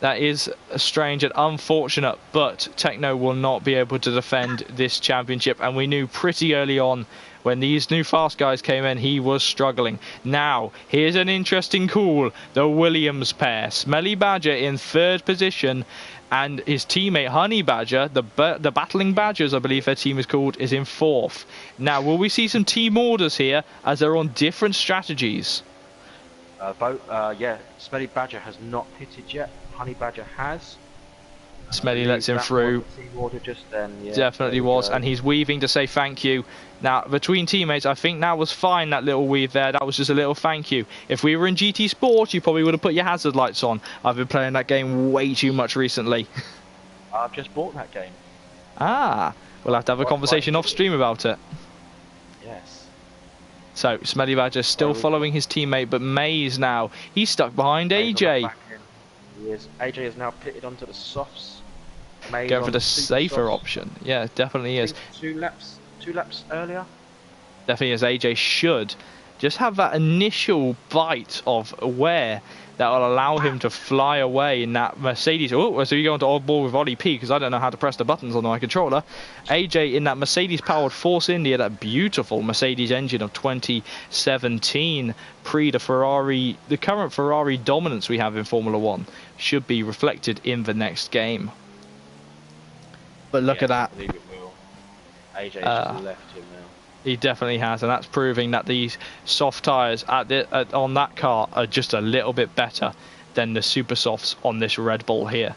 That is strange and unfortunate, but Techno will not be able to defend this championship, and we knew pretty early on when these new fast guys came in, he was struggling. Now, here's an interesting call. The Williams pair. Smelly Badger in third position, and his teammate Honey Badger, the Battling Badgers, I believe their team is called, is in fourth. Now, will we see some team orders here as they're on different strategies? Yeah, Smelly Badger has not pitted yet. Honey Badger has. Smelly lets him through. Team order just then, yeah, definitely was, and he's weaving to say thank you. Now, between teammates, I think that was fine, that little weave there. That was just a little thank you. If we were in GT Sport, you probably would have put your hazard lights on. I've been playing that game way too much recently. I've just bought that game. Ah, we'll have to have a conversation off stream about it. Yes. So, Smelly Badger still following his teammate, but Mays now, he's stuck behind AJ. He is. AJ is now pitted onto the softs. Mays going for the safer option. Yeah, definitely is. Two laps earlier. Definitely is. AJ should just have that initial bite of where that will allow him to fly away in that Mercedes. Oh, so you go into oddball with Ollie P because I don't know how to press the buttons on my controller. AJ in that Mercedes-powered Force India, that beautiful Mercedes engine of 2017, pre the Ferrari, the current Ferrari dominance we have in Formula One, should be reflected in the next game. But look at that. I believe it will. AJ just left him now. He definitely has, and that's proving that these soft tyres on that car are just a little bit better than the super softs on this Red Bull here.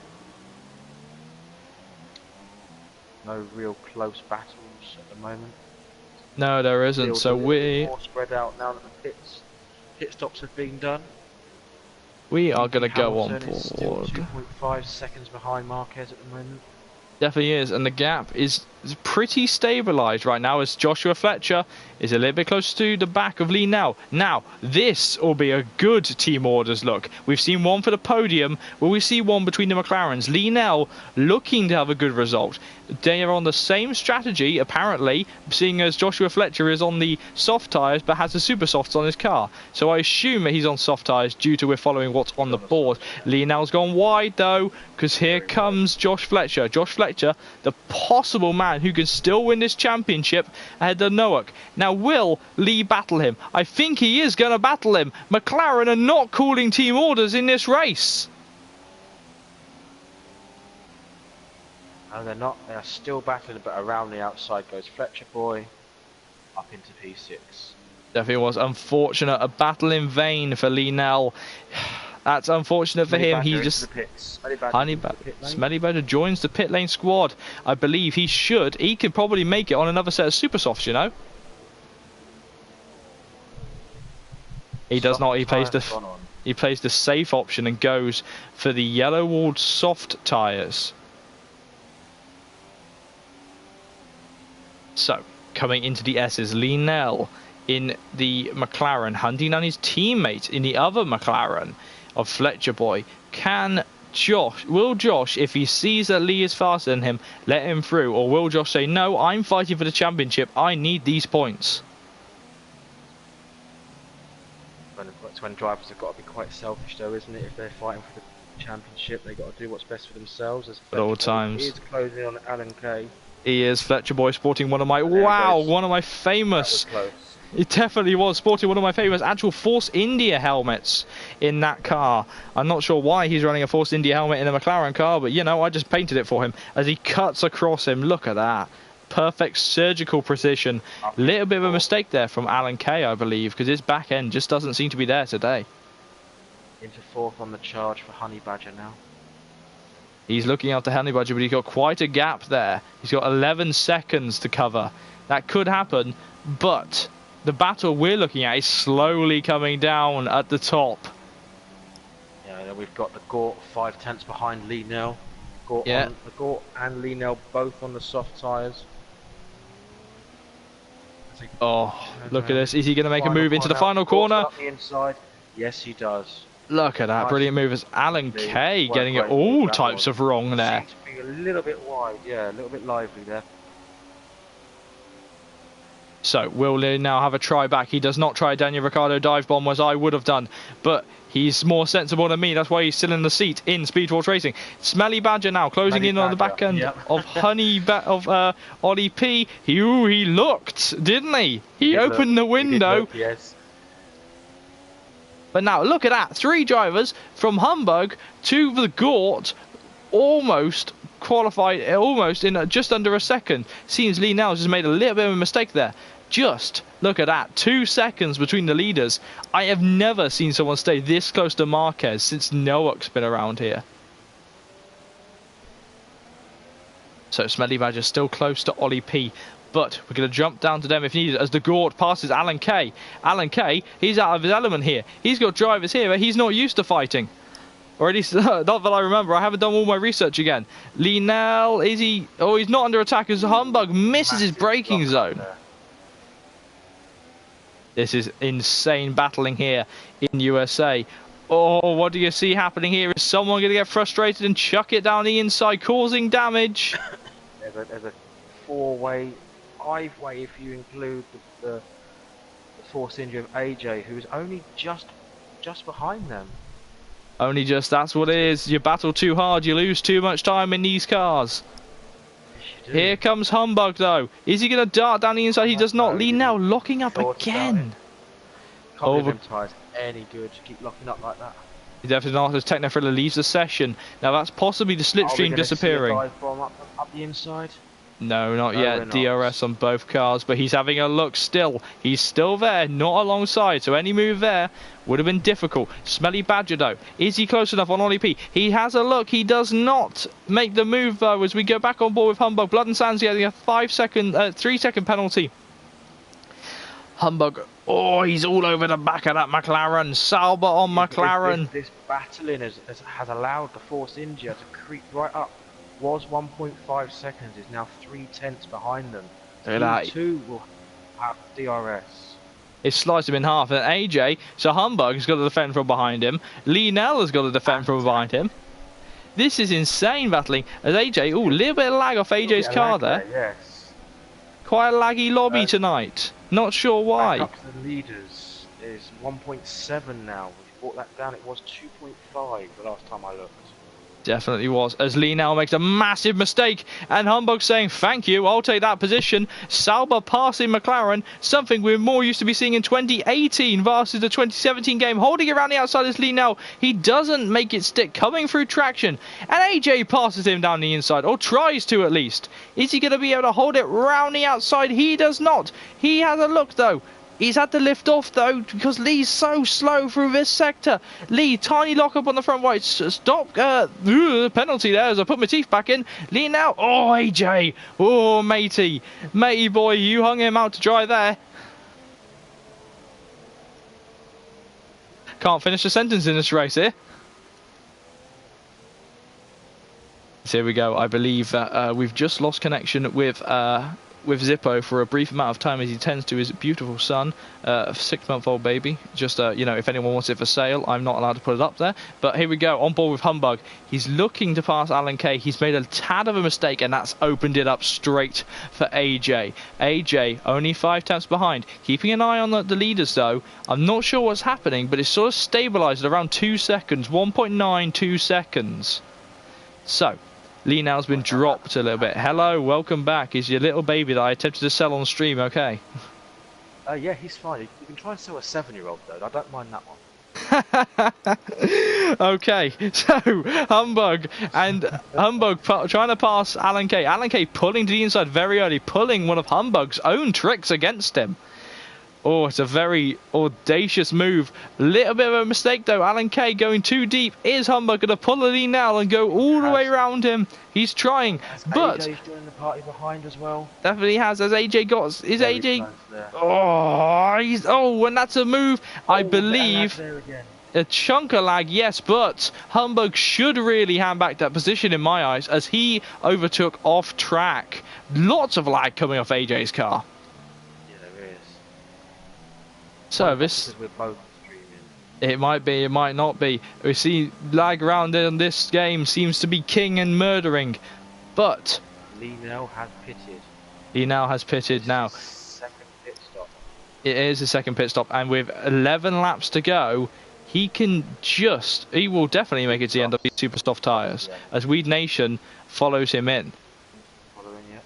No real close battles at the moment. No, there isn't. So we're more spread out now that the pit stops have been done. We are going to go on board. Still 2.5 seconds behind Marquez at the moment. Definitely is, and the gap is pretty stabilised right now as Joshua Fletcher is a little bit closer to the back of Lee Nell. Now, this will be a good team orders look. We've seen one for the podium, will we see one between the McLarens? Lee Nell looking to have a good result. They are on the same strategy, apparently, seeing as Joshua Fletcher is on the soft tyres but has the super softs on his car. So I assume that he's on soft tyres due to we're following what's on the board. Lee Nell's gone wide though, because here comes Josh Fletcher. Josh Fletcher, the possible man who can still win this championship ahead of Noak. Now, will Lee battle him? I think he is going to battle him. McLaren are not calling team orders in this race. No, they're not. They are still battling, but around the outside goes Fletcher Boy up into P6. Definitely was unfortunate. A battle in vain for Lee Nell. That's unfortunate for him. He just Smelly Badger joins the pit lane squad. I believe he should. He can probably make it on another set of super softs, you know. He does not. He plays the safe option and goes for the yellow walled soft tyres. So, coming into the S's, Lee Nell in the McLaren, hunting down his teammate in the other McLaren of Fletcher Boy. Will Josh, if he sees that Lee is faster than him, let him through? Or will Josh say, no, I'm fighting for the championship, I need these points? It's when drivers have got to be quite selfish though, isn't it? If they're fighting for the championship, they've got to do what's best for themselves. At all times. He is closing on Alan Kay. He is. Fletcher Boy sporting one of my one of my famous. It definitely was sporting one of my famous actual Force India helmets in that car. I'm not sure why he's running a Force India helmet in a McLaren car, but you know, I just painted it for him as he cuts across him. Look at that. Perfect surgical precision. Little bit of a mistake there from Alan Kay, I believe, because his back end just doesn't seem to be there today. Into fourth on the charge for Honey Badger now. He's looking after Honey Badger, but he's got quite a gap there. He's got 11 seconds to cover. That could happen, but the battle we're looking at is slowly coming down at the top. Yeah, then we've got the Gort 5/10 behind Lee Nell. The Gort and Lee Nell both on the soft tyres. Oh, look at this. Is he going to make a move into the final corner? Up the inside. Yes, he does. Look at that. Nice. Brilliant move. It's Alan Kay getting it all types of wrong there. Seems to be a little bit wide. Yeah, a little bit lively there. So, will Lee now have a try back? He does not try a Daniel Ricciardo dive bomb as I would have done, but he's more sensible than me. That's why he's still in the seat in Speed Force Racing. Smelly Badger now closing in on the back end of Ollie P. He looked, didn't he? He opened the window. Yes. But now look at that. 3 drivers from Hamburg to the Gort, almost qualified, almost in just under a second. Seems Lee Nell just made a little bit of a mistake there. Just look at that. 2 seconds between the leaders. I have never seen someone stay this close to Marquez since Noak's been around here. So Smelly Badger still close to Ollie P. But we're going to jump down to them if needed as the Gort passes Alan Kay. Alan Kay, he's out of his element here. He's got drivers here, but he's not used to fighting. Or at least, not that I remember. I haven't done all my research again. Lee Nell, is he? Oh, he's not under attack as Humbug misses his braking zone. This is insane battling here in USA. Oh, what do you see happening here? Is someone going to get frustrated and chuck it down the inside, causing damage? There's a 4-way, 5-way if you include the Force India of AJ, who's only just behind them. Only just, that's what it is. You battle too hard, you lose too much time in these cars. Yes, here comes Humbug though. Is he going to dart down the inside? He does not. Lee Nell locking up again. Can't them tyres any good to keep locking up like that. He definitely not, as Techno Thriller leaves the session. Now that's possibly the slipstream disappearing. See a dive bomb up the inside? No, not yet. DRS on both cars, but he's having a look still. He's still there, not alongside, so any move there would have been difficult. Smelly Badger, though. Is he close enough on Ollie P? He has a look. He does not make the move, though, as we go back on board with Humbug. Blood and Sands getting a 3-second penalty. Humbug, oh, he's all over the back of that McLaren. Sauber on McLaren. This battling has allowed the Force India to creep right up was 1.5 seconds, is now 3/10 behind them. Look at that. Two will have DRS. It sliced him in half. And AJ, so Humbug's got to defend from behind him. Lee Nell has got to defend from behind him. This is insane battling. As AJ, a little bit of lag off AJ's car there. Yes. Quite a laggy lobby tonight. Not sure why. Back up to the leaders is 1.7 now. We've brought that down. It was 2.5 the last time I looked. Definitely was. As Lee now makes a massive mistake, and Humbug saying, "Thank you, I'll take that position." Sauber passing McLaren, something we're more used to be seeing in 2018 versus the 2017 game. Holding around the outside is Lee now. He doesn't make it stick, coming through traction, and AJ passes him down the inside, or tries to at least. Is he going to be able to hold it round the outside? He does not. He has a look though. He's had to lift off though because Lee's so slow through this sector. Lee, tiny lock up on the front right. Stop. Penalty there as I put my teeth back in. Lee now. Oh, AJ. Oh, matey. Matey boy, you hung him out to dry there. Can't finish a sentence in this race here. So here we go. I believe that we've just lost connection with Zippo for a brief amount of time as he tends to his beautiful son, a 6-month-old baby. Just, if anyone wants it for sale, I'm not allowed to put it up there. But here we go, on board with Humbug. He's looking to pass Alan Kay. He's made a tad of a mistake, and that's opened it up straight for AJ. AJ, only 5 tenths behind. Keeping an eye on the leaders, though. I'm not sure what's happening, but it's sort of stabilised at around 2 seconds, 1.92 seconds. So, Lee now's been dropped a little bit. Hello, welcome back. Is your little baby that I attempted to sell on stream okay? Yeah, he's fine. You can try and sell a 7-year-old though. I don't mind that one. Okay, so Humbug trying to pass Alan Kay. Alan Kay pulling to the inside very early, pulling one of Humbug's own tricks against him. Oh, it's a very audacious move. Little bit of a mistake though. Alan Kay going too deep. Is Humbug going to pull it in now and go all the way around him? He's trying, but AJ's joining the party behind as well. Definitely has. As AJ got, is Very AJ? close there. And that's a move. I believe There again. a chunk of lag, yes, but Humbug should really hand back that position in my eyes as he overtook off track. Lots of lag coming off AJ's car. So this, We're both streaming. it might be, it might not be. We see lag around in this game seems to be king and murdering, but Lee now has pitted. he now has pitted now. Second pit stop. It is a second pit stop, and with 11 laps to go, he will definitely make it to the end of these super soft tyres, as Weed Nation follows him in. Following you.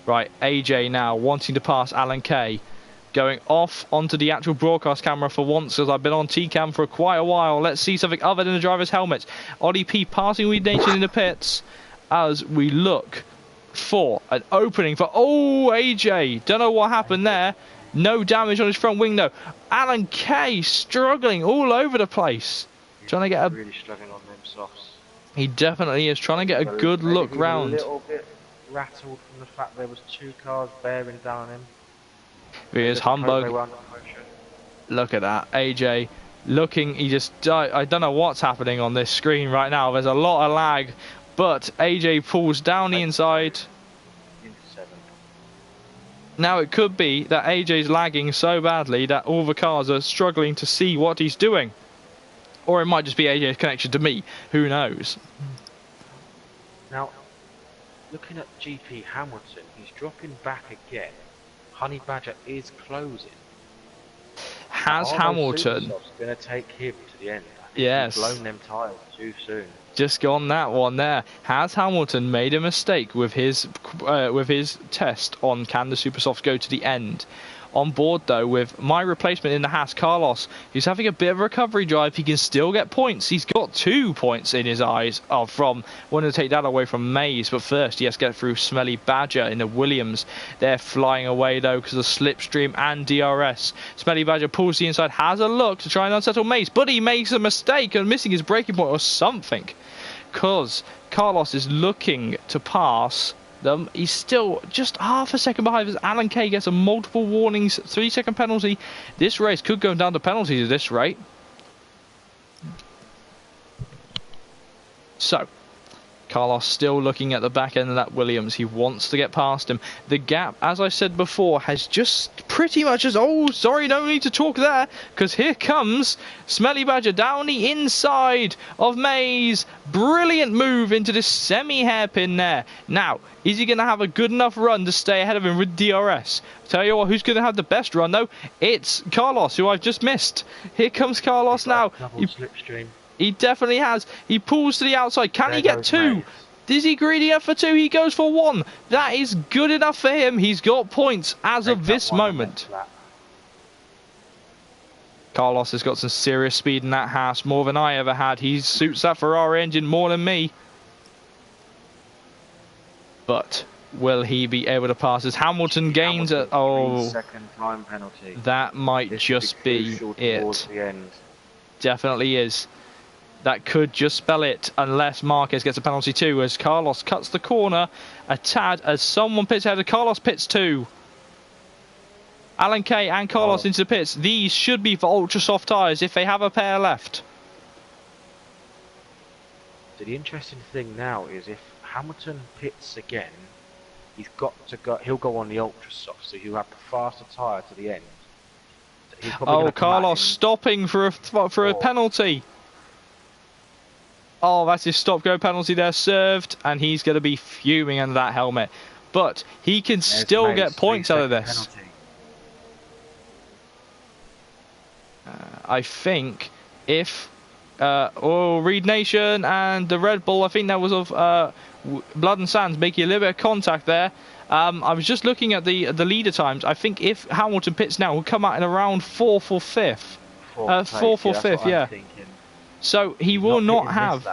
Right, AJ now wanting to pass Alan Kay. Going off onto the actual broadcast camera for once, as I've been on T-Cam for quite a while. Let's see something other than the driver's helmet. Ollie P passing Weed Nation in the pits as we look for an opening for... Oh, AJ! Don't know what happened there. No damage on his front wing, though. Alan Kay struggling all over the place. Trying to get a... Really struggling on them softs. He definitely is trying to get a good look round. A little bit rattled from the fact there was 2 cars bearing down on him. Here's Humbug. Look at that. AJ looking, I don't know what's happening on this screen right now. There's a lot of lag, but AJ pulls down the inside. Now it could be that AJ's lagging so badly that all the cars are struggling to see what he's doing. Or it might just be AJ's connection to me. Who knows? Now, looking at GP Hamilton, he's dropping back again. Honey Badger is closing. Has Hamilton going to take him to the end? Yes. He's blown them tyres too soon. Just gone that one there. Has Hamilton made a mistake with his test on can the Super Softs go to the end? On board though with my replacement in the Haas, Carlos, who's having a bit of a recovery drive. He can still get points. He's got 2 points in his eyes from wanting to take that away from Mays, but first he has to get through Smelly Badger in the Williams. They're flying away though because of Slipstream and DRS. Smelly Badger pulls the inside, has a look to try and unsettle Mays, but he makes a mistake and missing his braking point or something, because Carlos is looking to pass them. He's still just half a second behind as Alan Kay gets a multiple warnings 3-second penalty. This race could go down to penalties at this rate. So Carlos still looking at the back end of that Williams. He wants to get past him. The gap, as I said before, has just pretty much as... Oh, sorry, no need to talk there. Because here comes Smelly Badger down the inside of Mays. Brilliant move into this semi-hairpin there. Now, is he going to have a good enough run to stay ahead of him with DRS? Tell you what, who's going to have the best run, though? It's Carlos, who I've just missed. Here comes Carlos now. Slipstream. He definitely has. He pulls to the outside. Can he get 2? Mays. Is he greedy enough for 2? He goes for 1. That is good enough for him. He's got points as of this moment. Carlos has got some serious speed in that house, more than I ever had. He suits that Ferrari engine more than me. But will he be able to pass as Hamilton gains a... Oh, 3-second time penalty. that might This just be towards it. the end. Definitely is. That could just spell it, unless Marquez gets a penalty too, as Carlos cuts the corner a tad as someone pits ahead of Carlos pits too. Alan Kay and Carlos into the pits. These should be for ultra soft tyres if they have a pair left. So the interesting thing now is if Hamilton pits again, he'll go on the ultra soft, so he'll have the faster tyre to the end. So oh, Carlos stopping for a penalty. Oh, that's his stop-go penalty there served, and he's going to be fuming under that helmet. But he can still get points out of this. I think if Reed Nation and the Red Bull, I think that was of Blood and Sands making a little bit of contact there. I was just looking at the leader times. I think if Hamilton pits now, we'll come out in around 4th or 5th. 4th or 5th, yeah. So he will not have...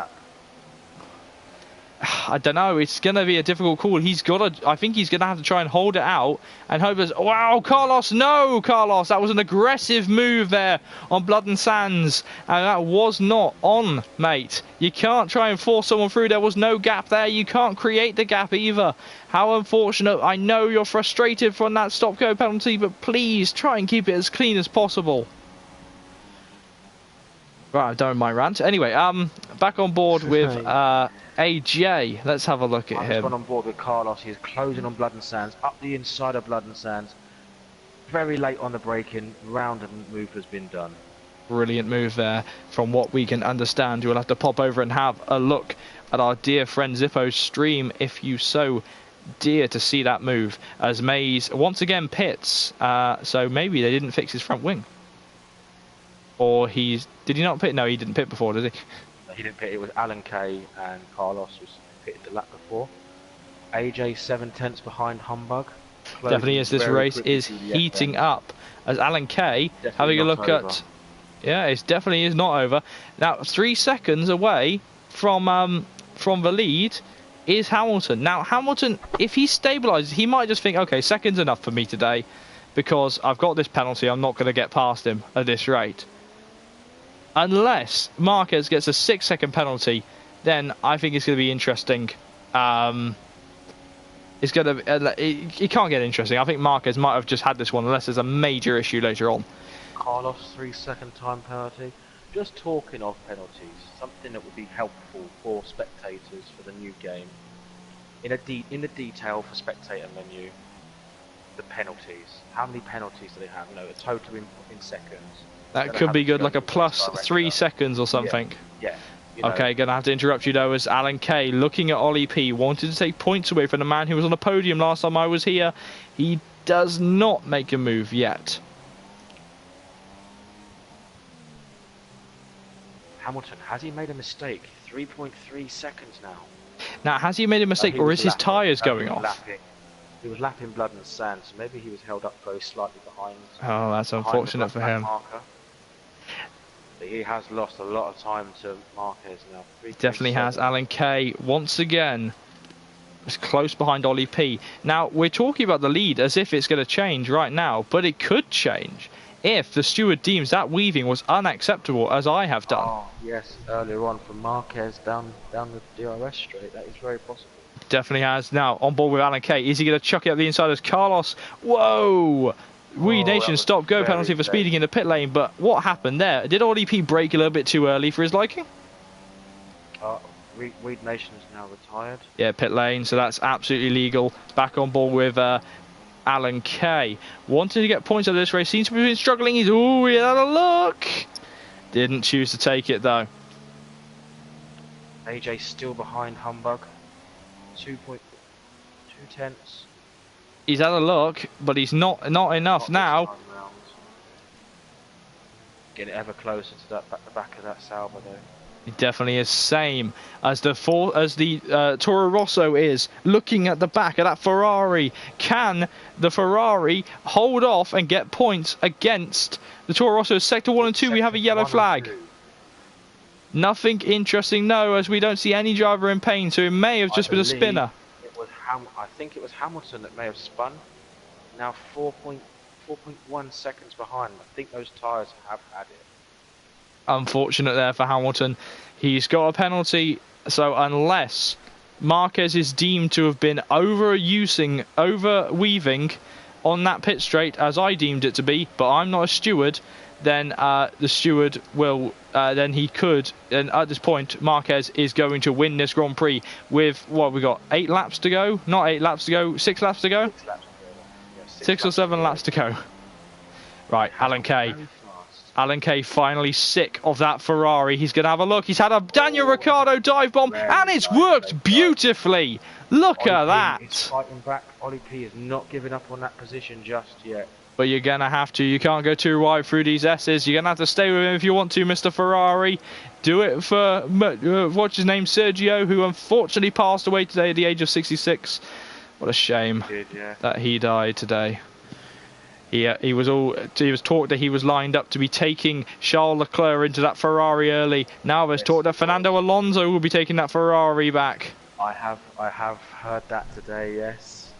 I don't know, it's going to be a difficult call. I think he's going to have to try and hold it out and hope there's... Wow, Carlos, no, Carlos, that was an aggressive move there on Blood and Sands, and that was not on, mate. You can't try and force someone through. There was no gap there. You can't create the gap either. How unfortunate. I know you're frustrated from that stop-go penalty, but please try and keep it as clean as possible. Right, I don't mind rant. Anyway, back on board with AJ. Let's have a look at him. I've gone on board with Carlos. He's closing on Blood and Sands, up the inside of Blood and Sands. Very late on the braking. Round and move has been done. Brilliant move there. From what we can understand, you'll have to pop over and have a look at our dear friend Zippo's stream if you so dare to see that move. As Mays once again pits. So maybe they didn't fix his front wing. Or did he not pit? No, he didn't pit before, did he? No, he didn't pit. It was Alan Kay and Carlos was pitted the lap before. AJ 7/10 behind Humbug. Definitely is. This race is heating up as Alan Kay having a look at... Yeah, it definitely is not over. Now, 3 seconds away from the lead is Hamilton. Now, Hamilton, if he stabilises, he might just think, okay, second's enough for me today because I've got this penalty. I'm not going to get past him at this rate. Unless Marquez gets a 6-second penalty, then I think it's going to be interesting. It's going to... it can't get interesting. I think Marquez might have just had this one unless there's a major issue later on. Carlos 3-second time penalty. Just talking of penalties, something that would be helpful for spectators for the new game. In the detail for spectator menu, the penalties. How many penalties do they have? No, a total in seconds. That could be good, like a plus 3 seconds or something. Yeah. Okay, gonna have to interrupt you though, as Alan Kay, looking at Ollie P, wanted to take points away from the man who was on the podium last time I was here. He does not make a move yet. Hamilton, has he made a mistake? 3.3 seconds now. Now, has he made a mistake, or is his tyres going off? He was lapping Blood and Sands, so maybe he was held up very slightly behind. Oh, that's unfortunate for him. Marker. But he has lost a lot of time to Marquez now. Definitely has. Alan Kay, once again, is close behind Ollie P. Now, we're talking about the lead as if it's going to change right now, but it could change if the steward deems that weaving was unacceptable, as I have done. Oh, yes, earlier on from Marquez down the DRS straight. That is very possible. Definitely has. Now, on board with Alan Kay. Is he going to chuck it up the inside as Carlos? Whoa! Reed Nation stop-go penalty for speeding in the pit lane, but what happened there? Did Ollie P brake a little bit too early for his liking? Reed Nation is now retired. Yeah, pit lane, so that's absolutely legal. Back on board with Alan Kay. Wanted to get points out of this race, seems to be struggling. He's, ooh, he had a look. Didn't choose to take it though. AJ still behind Humbug. 2.2 tenths. He's had a look, but he's not enough now. Getting ever closer to the back of that Sauber though. He definitely is. Same as the Toro Rosso is looking at the back of that Ferrari. Can the Ferrari hold off and get points against the Toro Rosso? Sector 1 and 2, we have a yellow flag. Nothing interesting, no, as we don't see any driver in pain, so it may have just been a spinner. I think it was Hamilton that may have spun. Now 4.1 seconds behind. I think those tyres have had it. Unfortunate there for Hamilton. He's got a penalty, so unless Marquez is deemed to have been overweaving on that pit straight, as I deemed it to be, but I'm not a steward, then the steward will, then he could, and at this point, Marquez is going to win this Grand Prix with, what, we got 8 laps to go? Not 8 laps to go, 6 laps to go? 6 or 7 laps to go. Right, Alan Kay. Alan Kay finally sick of that Ferrari. He's going to have a look. He's had a Daniel Ricciardo dive bomb, and it's worked beautifully. Look at that. He's fighting back. Ollie P is not giving up on that position just yet. But you're going to have to. You can't go too wide through these S's. You're going to have to stay with him if you want to, Mr. Ferrari. Do it for, what's his name, Sergio, who unfortunately passed away today at the age of 66. What a shame that he died today. He was talked that he was lined up to be taking Charles Leclerc into that Ferrari early. Now there's talk that Fernando Alonso will be taking that Ferrari back. I have heard that today, yes.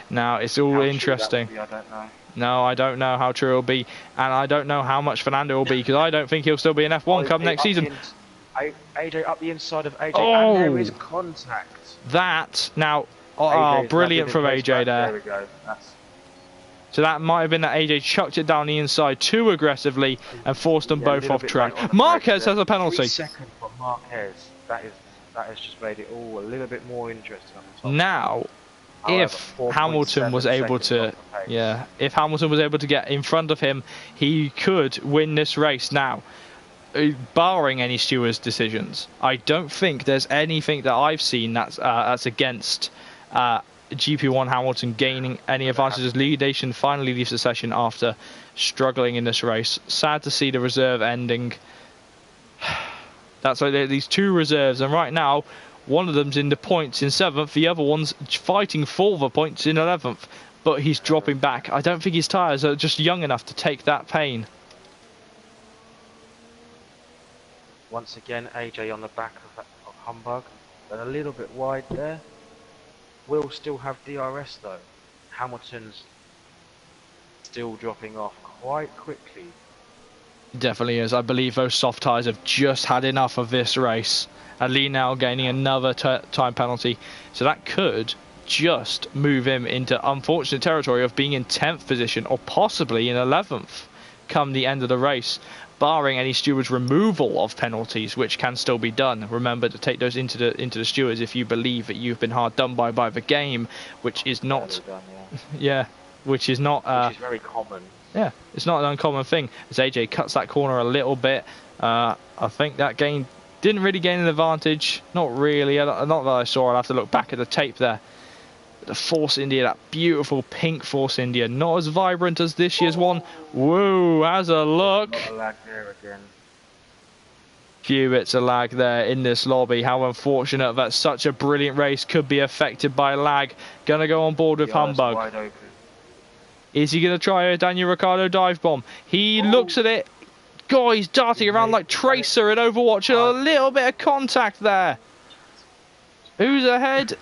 Now it's all interesting. I don't know. No, I don't know how true it'll be, and I don't know how much Fernando will be, because I don't think he'll still be in F1 come next season. AJ up the inside of AJ, oh, and there is contact. That now, oh, brilliant from AJ there. There we go. So that might have been that AJ chucked it down the inside too aggressively and forced them both off track. Marquez has a penalty. 3 seconds for Marquez. That has just made it all a little bit more interesting on the top. Now, if Hamilton was able to, if Hamilton was able to get in front of him, he could win this race. Now, barring any stewards' decisions, I don't think there's anything that I've seen that's against GP1 Hamilton gaining any advantages. Lead Nation finally leaves the session after struggling in this race. Sad to see the reserve ending. That's why there are these 2 reserves, and right now one of them's in the points in 7th, the other one's fighting for the points in 11th, but he's dropping back. I don't think his tyres are just young enough to take that pain. Once again, AJ on the back of Humbug, but a little bit wide there. Will still have DRS though. Hamilton's still dropping off quite quickly. Definitely is. I believe those soft tyres have just had enough of this race. And Lee now gaining another time penalty. So that could just move him into unfortunate territory of being in 10th position or possibly in 11th come the end of the race, barring any stewards' removal of penalties, which can still be done. Remember to take those into the stewards if you believe that you've been hard done by the game, which is not, which is not, which is very common. Yeah, it's not an uncommon thing. As AJ cuts that corner a little bit, I think that didn't really gain an advantage. Not really. Not that I saw. I'll have to look back at the tape there. The Force India, that beautiful pink Force India, not as vibrant as this year's one. Whoa, has a look. Not a lag there again. Few bits of lag there in this lobby. How unfortunate that such a brilliant race could be affected by lag. Gonna go on board with Humbug. Wide open. Is he gonna try a Daniel Ricciardo dive bomb? He looks at it. God, he's darting around like Tracer in Overwatch. A little bit of contact there. Who's ahead?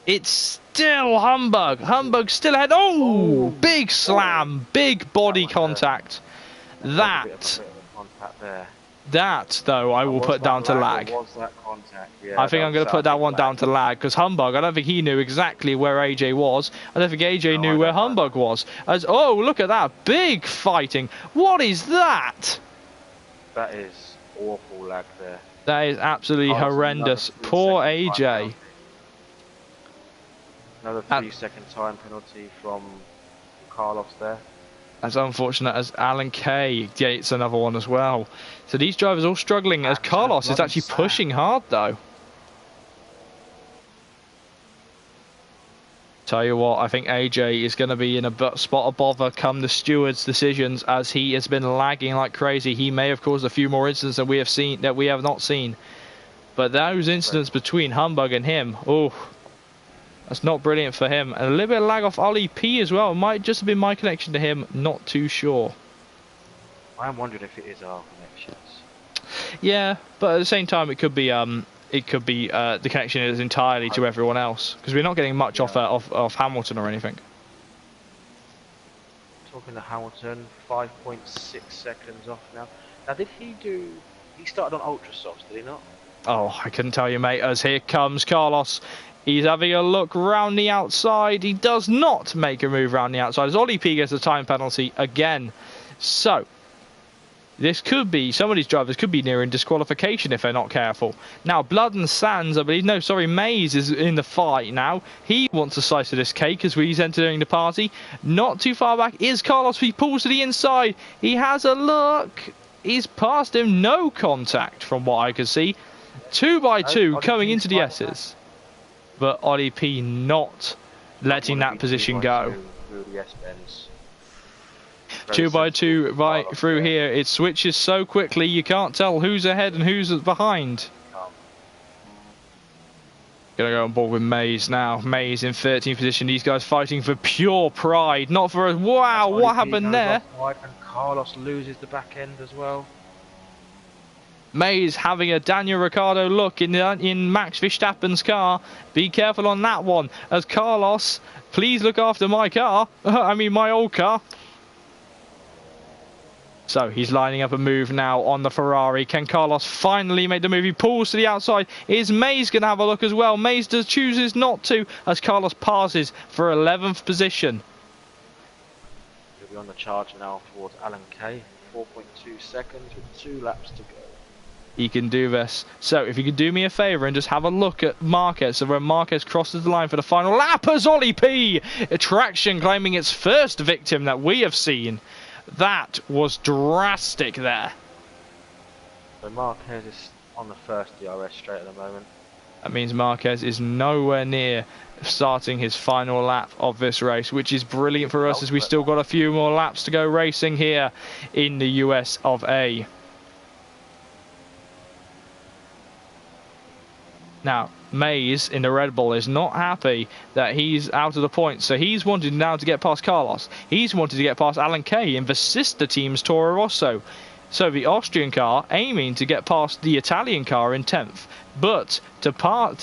It's still Humbug. Humbug still ahead. Oh, big slam. Big body contact. That, though, I will put down to lag. I think I'm going to put that one down to lag, because Humbug, I don't think he knew exactly where AJ was. I don't think AJ knew where Humbug was. Oh, look at that. Big fighting. What is that? That is awful lag there. That is absolutely Carlos, horrendous. another 3 Poor second time AJ. penalty. Another 3 second time penalty from Carlos there. As unfortunate as Alan Kay gets another one as well. So these drivers all struggling as And Carlos is actually Sam. pushing hard though. Tell you what, I think AJ is going to be in a spot of bother come the steward's decisions, as he has been lagging like crazy. He may have caused a few more incidents that we have not seen, but those incidents between Humbug and him, oh, that's not brilliant for him. And a little bit of lag off Ollie P as well. It might just have been my connection to him, not too sure. I am wondering if it is our connections. Yeah, but at the same time, it could be the connection is entirely to everyone else, because we're not getting much off Hamilton or anything. Talking to Hamilton, 5.6 seconds off now. Now, did he do? He started on ultra softs, did he not? Oh, I couldn't tell you, mate. As here comes Carlos. He's having a look round the outside. He does not make a move round the outside, as Ollie P gets a time penalty again. So this could be, some of these drivers could be nearing disqualification if they're not careful. Now, Blood and Sands, I believe, no, sorry, Mays is in the fight now. He wants a slice of this cake as he's entering the party. Not too far back is Carlos. He pulls to the inside. He has a look. He's past him. No contact from what I could see. 2x2 coming into the S's. But Ollie P not letting that position go. 2x2 right through here. It switches so quickly you can't tell who's ahead and who's behind. Gonna go on board with Mays now. Mays in 13th position. These guys fighting for pure pride, not for a wow. What happened there? And Carlos loses the back end as well. Mays having a Daniel Ricciardo look in Max Verstappen's car. Be careful on that one, as Carlos, please look after my car. I mean my old car. So he's lining up a move now on the Ferrari. Can Carlos finally make the move? He pulls to the outside. Is Mays going to have a look as well? Mays chooses not to, as Carlos passes for 11th position. He'll be on the charge now towards Alan Kay. 4.2 seconds with 2 laps to go. He can do this. So if you could do me a favour and just have a look at Marquez, so when Marquez crosses the line for the final lap as Ollie P. Traction claiming its first victim that we have seen. That was drastic there. So Marquez is on the first DRS straight at the moment. That means Marquez is nowhere near starting his final lap of this race, which is brilliant for us as we still got a few more laps to go racing here in the US of A. Now, Mays in the Red Bull is not happy that he's out of the points, so he's wanted now to get past Carlos. He's wanted to get past Alan Kay in the sister team's Toro Rosso. So the Austrian car aiming to get past the Italian car in 10th. But to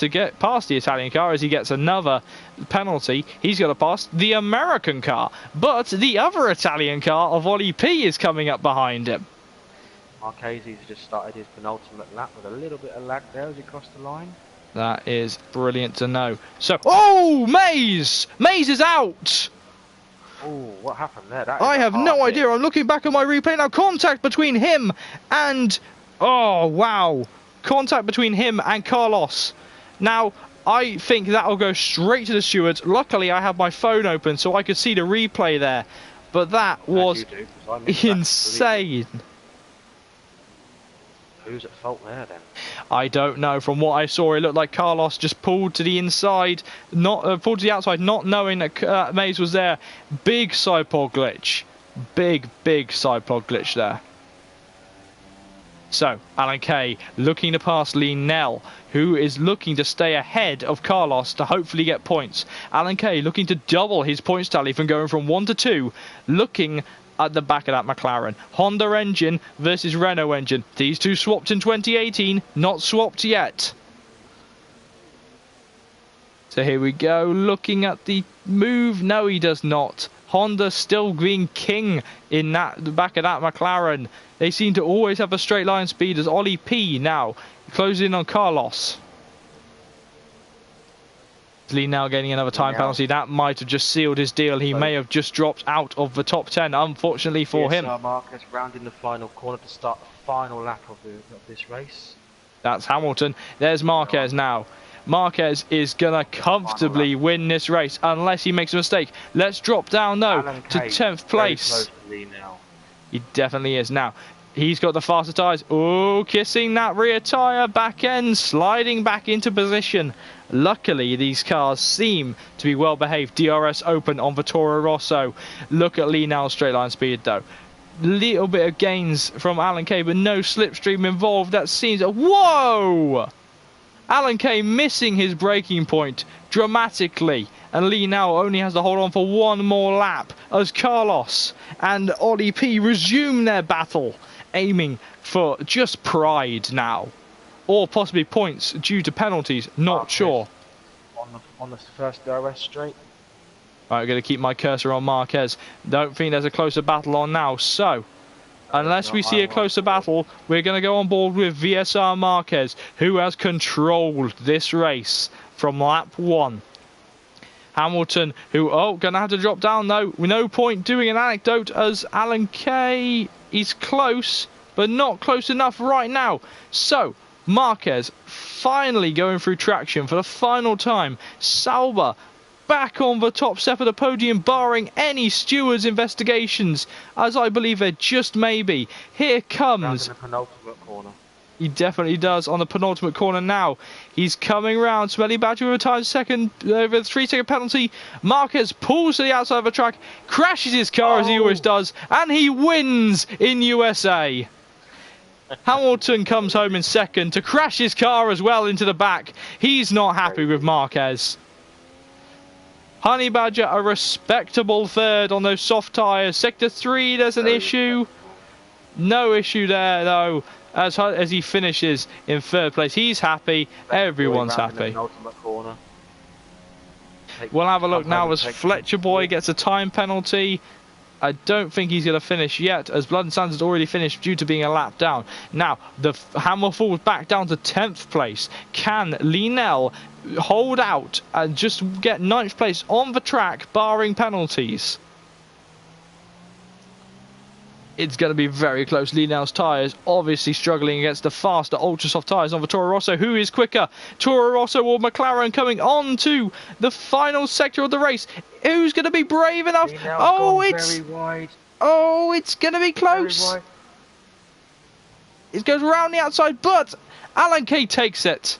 get past the Italian car, as he gets another penalty, he's got to pass the American car. But the other Italian car of Ollie P is coming up behind him. Marquez just started his penultimate lap with a little bit of lag there as he crossed the line. That is brilliant to know. So, oh, Mays! Mays is out! Oh, what happened there? I have no idea. I'm looking back at my replay now. Contact between him and... Oh, wow. Contact between him and Carlos. Now, I think that'll go straight to the stewards. Luckily, I have my phone open so I could see the replay there. But that was insane. Who's at fault there then? I don't know. From what I saw, it looked like Carlos just pulled to the inside, pulled to the outside, not knowing that Mays was there. Big side pod glitch. Big side pod glitch there. So, Alan Kay looking to pass Linnell, who is looking to stay ahead of Carlos to hopefully get points. Alan Kay looking to double his points tally from going from 1 to 2, looking at the back of that McLaren. Honda engine versus Renault engine. These two swapped in 2018, not swapped yet. So here we go, looking at the move. No, he does not. Honda still being king in the back of that McLaren. They seem to always have a straight line speed, as Ollie P now closing in on Carlos. Lee now getting another time penalty. That might have just sealed his deal. He may have just dropped out of the top 10, unfortunately for him. Marquez rounding the final corner to start the final lap of this race. That's Hamilton. There's Marquez now. Marquez is going to comfortably win this race unless he makes a mistake. Let's drop down, though, to 10th place. He definitely is. Now, he's got the faster tyres. Oh, kissing that rear tyre. Back end sliding back into position. Luckily, these cars seem to be well behaved. DRS open on Toro Rosso. Look at Lee Nell's straight line speed, though. Little bit of gains from Alan Kay, but no slipstream involved. That seems... Whoa! Alan Kay missing his braking point dramatically, and Lee now only has to hold on for one more lap as Carlos and Ollie P resume their battle, aiming for just pride now, or possibly points due to penalties, not sure. On the first DRS straight. Right, I'm going to keep my cursor on Marquez. Don't think there's a closer battle on now, so... Unless we see a closer battle, we're going to go on board with VSR Marquez, who has controlled this race from lap 1. Hamilton, who, going to have to drop down though. No point doing an anecdote as Alan Kay is close, but not close enough right now. So, Marquez finally going through traction for the final time. Sauber back on the top step of the podium, barring any stewards' investigations, as I believe there just may be. Here comes... In the penultimate corner. He definitely does on the penultimate corner now. He's coming round. Smelly Badger with a time second over the 3-second penalty. Marquez pulls to the outside of the track, crashes his car as he always does, and he wins in USA. Hamilton comes home in second to crash his car as well into the back. He's not happy with Marquez. Honey Badger, a respectable third on those soft tyres. Sector 3, there's an issue. No issue there, though, as he finishes in third place. He's happy. Everyone's happy. We'll have a look now as Fletcher Boy gets a time penalty. I don't think he's going to finish yet, as Blood and Sands has already finished due to being a lap down. Now, the Hammer falls back down to 10th place. Can Lee Nell hold out and just get 9th place on the track, barring penalties? It's going to be very close. Lee Nell's tyres obviously struggling against the faster ultra soft tyres on the Toro Rosso. Who is quicker? Toro Rosso or McLaren coming on to the final sector of the race. Who's going to be brave enough? Oh, it's going to be close. It goes around the outside, but Alan Kay takes it.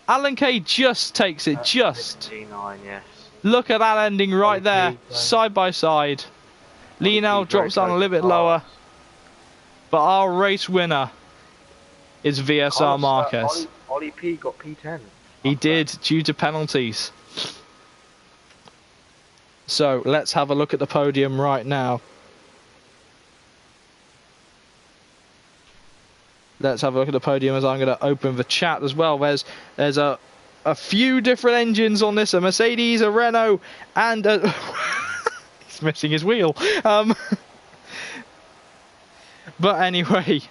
Alan Kay just takes it. Just. Yes. Look at that ending right there, side by side. Lee Nell drops down a little bit lower, but our race winner is VSR Marquez. Ollie P got P10. He did, due to penalties. So let's have a look at the podium right now. Let's have a look at the podium as I'm going to open the chat as well. There's a few different engines on this: a Mercedes, a Renault, and a he's missing his wheel. But anyway,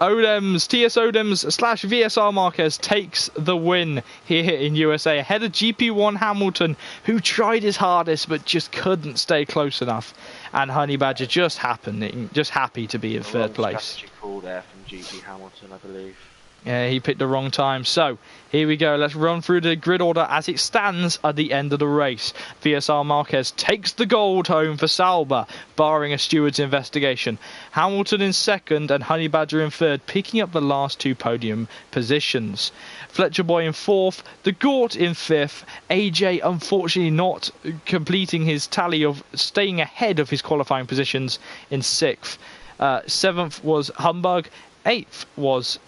Odems, TS Odems / VSR Marquez takes the win here in USA ahead of GP1 Hamilton, who tried his hardest but just couldn't stay close enough. And Honey Badger just happy to be in third place. Strategy call there from GP Hamilton, I believe. Yeah, he picked the wrong time. So, here we go. Let's run through the grid order as it stands at the end of the race. VSR Marquez takes the gold home for Sauber, barring a steward's investigation. Hamilton in second and Honey Badger in third, picking up the last two podium positions. Fletcher Boy in fourth, the Gort in fifth. AJ unfortunately not completing his tally of staying ahead of his qualifying positions in sixth. Seventh was Humbug. 8th was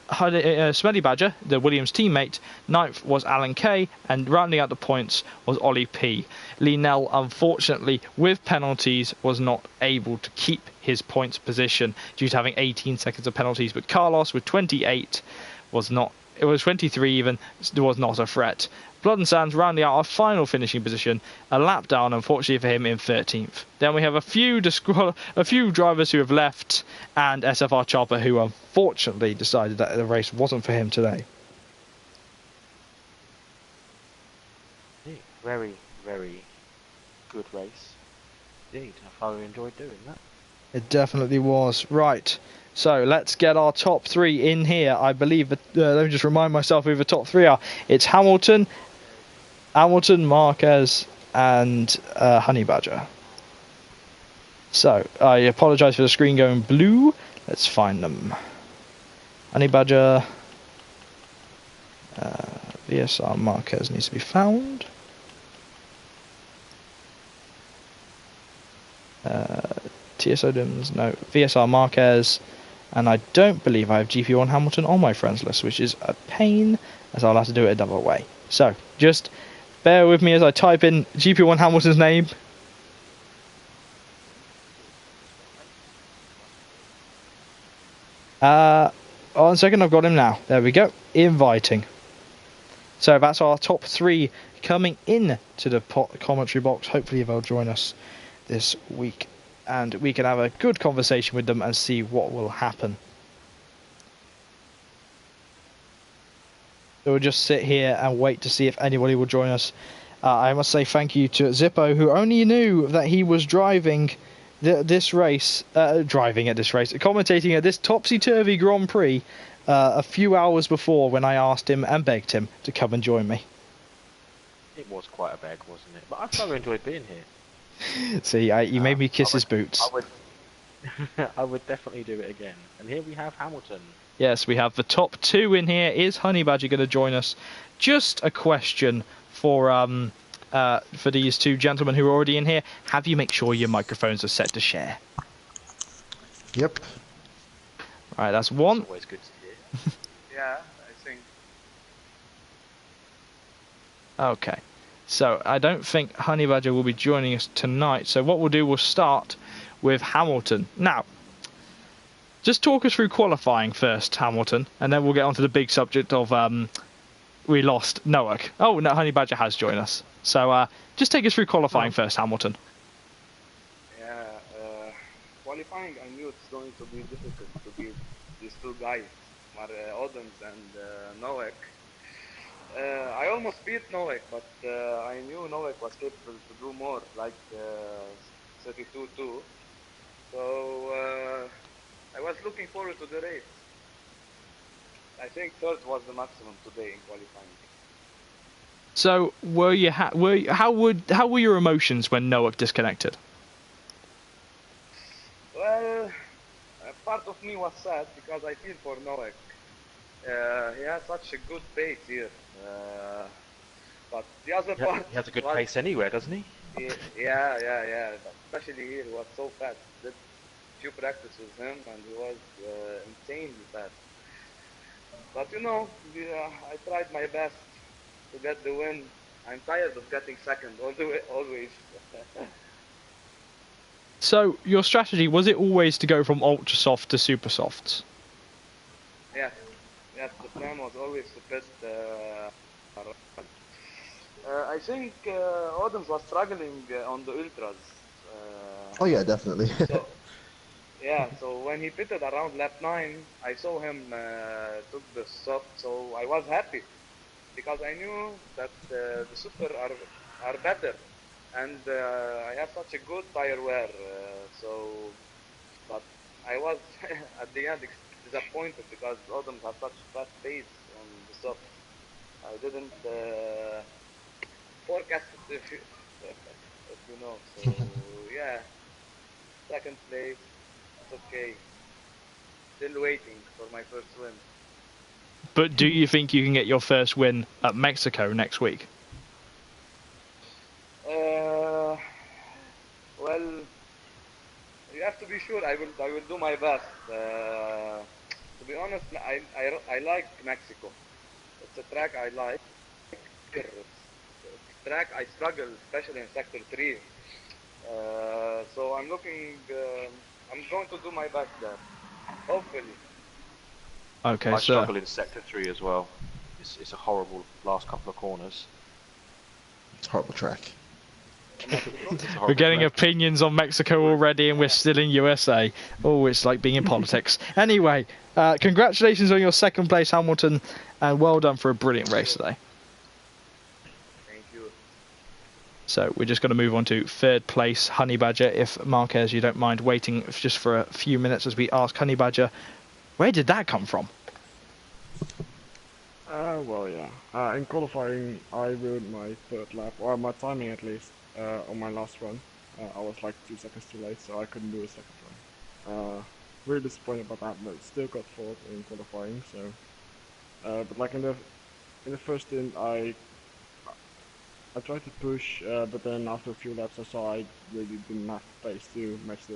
Smelly Badger, the Williams teammate. 9th was Alan Kay, and rounding out the points was Ollie P. Lee Nell, unfortunately, with penalties, was not able to keep his points position due to having 18 seconds of penalties. But Carlos, with 28, was not. It was 23 even. Was not a threat. Blood and Sands rounding out our final finishing position, a lap down, unfortunately for him, in 13th. Then we have a few drivers who have left, and SFR Chopper, who unfortunately decided that the race wasn't for him today. Very, very good race. Indeed, I thoroughly enjoyed doing that. It definitely was. Right, So let's get our top 3 in here. I believe, let me just remind myself who the top 3 are. It's Hamilton, Marquez, and Honey Badger. So, I apologise for the screen going blue. Let's find them. Honey Badger. VSR Marquez needs to be found. TSO Dims, no. VSR Marquez. And I don't believe I have GP1 Hamilton on my friends list, which is a pain, as I'll have to do it a double way. So, just bear with me as I type in GP1 Hamilton's name. One second, I've got him now. There we go. Inviting. So that's our top 3 coming in to the commentary box. Hopefully they'll join us this week, and we can have a good conversation with them and see what will happen. So we'll just sit here and wait to see if anybody will join us. I must say thank you to Zippo, who only knew that he was driving commentating at this topsy-turvy Grand Prix a few hours before, when I asked him and begged him to come and join me. It was quite a beg, wasn't it? But I thoroughly enjoyed being here. See, you made me kiss his boots. I would definitely do it again. And here we have Hamilton. Yes, we have the top 2 in here. Is Honey Badger going to join us? Just a question for these 2 gentlemen who are already in here. Have you make sure your microphones are set to share? Yep. Right, that's 1. Always good to hear. Yeah, I think. Okay. So I don't think Honey Badger will be joining us tonight. So what we'll do, we'll start with Hamilton. Now, just talk us through qualifying first, Hamilton, and then we'll get on to the big subject of we lost Noak. Oh, no, Honey Badger has joined us. So just take us through qualifying first, Hamilton. Yeah, qualifying, I knew it's going to be difficult to beat these 2 guys, Odoms and Noak. I almost beat Noak, but I knew Noak was capable to do more, like 32-2. So I was looking forward to the race. I think 3rd was the maximum today in qualifying. So how were your emotions when Noak disconnected? Well, part of me was sad because I feel for Noak. He has such a good pace here. But the other part... He has a good pace anywhere, doesn't he? Yeah. Especially here, he was so fast. Did few practices with him, and he was insanely fast. But you know, I tried my best to get the win. I'm tired of getting second always. So your strategy, was it always to go from ultra soft to super softs? Yes, the plan was always to pit. I think Odoms was struggling on the ultras. Oh yeah, definitely. So when he pitted around lap 9, I saw him took the soft, so I was happy because I knew that the super are better, and I have such a good tire wear. But I was at the end disappointed because Odoms had such fast pace on the soft. I didn't forecast it, if you know. So yeah, 2nd place. It's okay. Still waiting for my first win. But do you think you can get your first win at Mexico next week? Well, you have to be sure. I will do my best. To be honest, I like Mexico. It's a track I like. It's a track I struggle, especially in Sector 3. So I'm looking. I'm going to do my best there. Hopefully. Okay, I so struggle in Sector 3 as well. It's a horrible last couple of corners. It's a horrible track. we're getting opinions on Mexico already, and we're still in USA. Oh, it's like being in politics. Anyway, congratulations on your 2nd place, Hamilton, and well done for a brilliant race today. Thank you. So we're just going to move on to third place, Honey Badger. If Marquez, you don't mind waiting just for a few minutes as we ask Honey Badger, where did that come from? Well, yeah. In qualifying, I ruined my third lap, or my timing at least, on my last run. I was like 2 seconds too late, so I couldn't do a second run. Really disappointed about that, but still got fourth in qualifying. So, but like in the first stint, I tried to push, but then after a few laps, I saw I really didn't have pace to match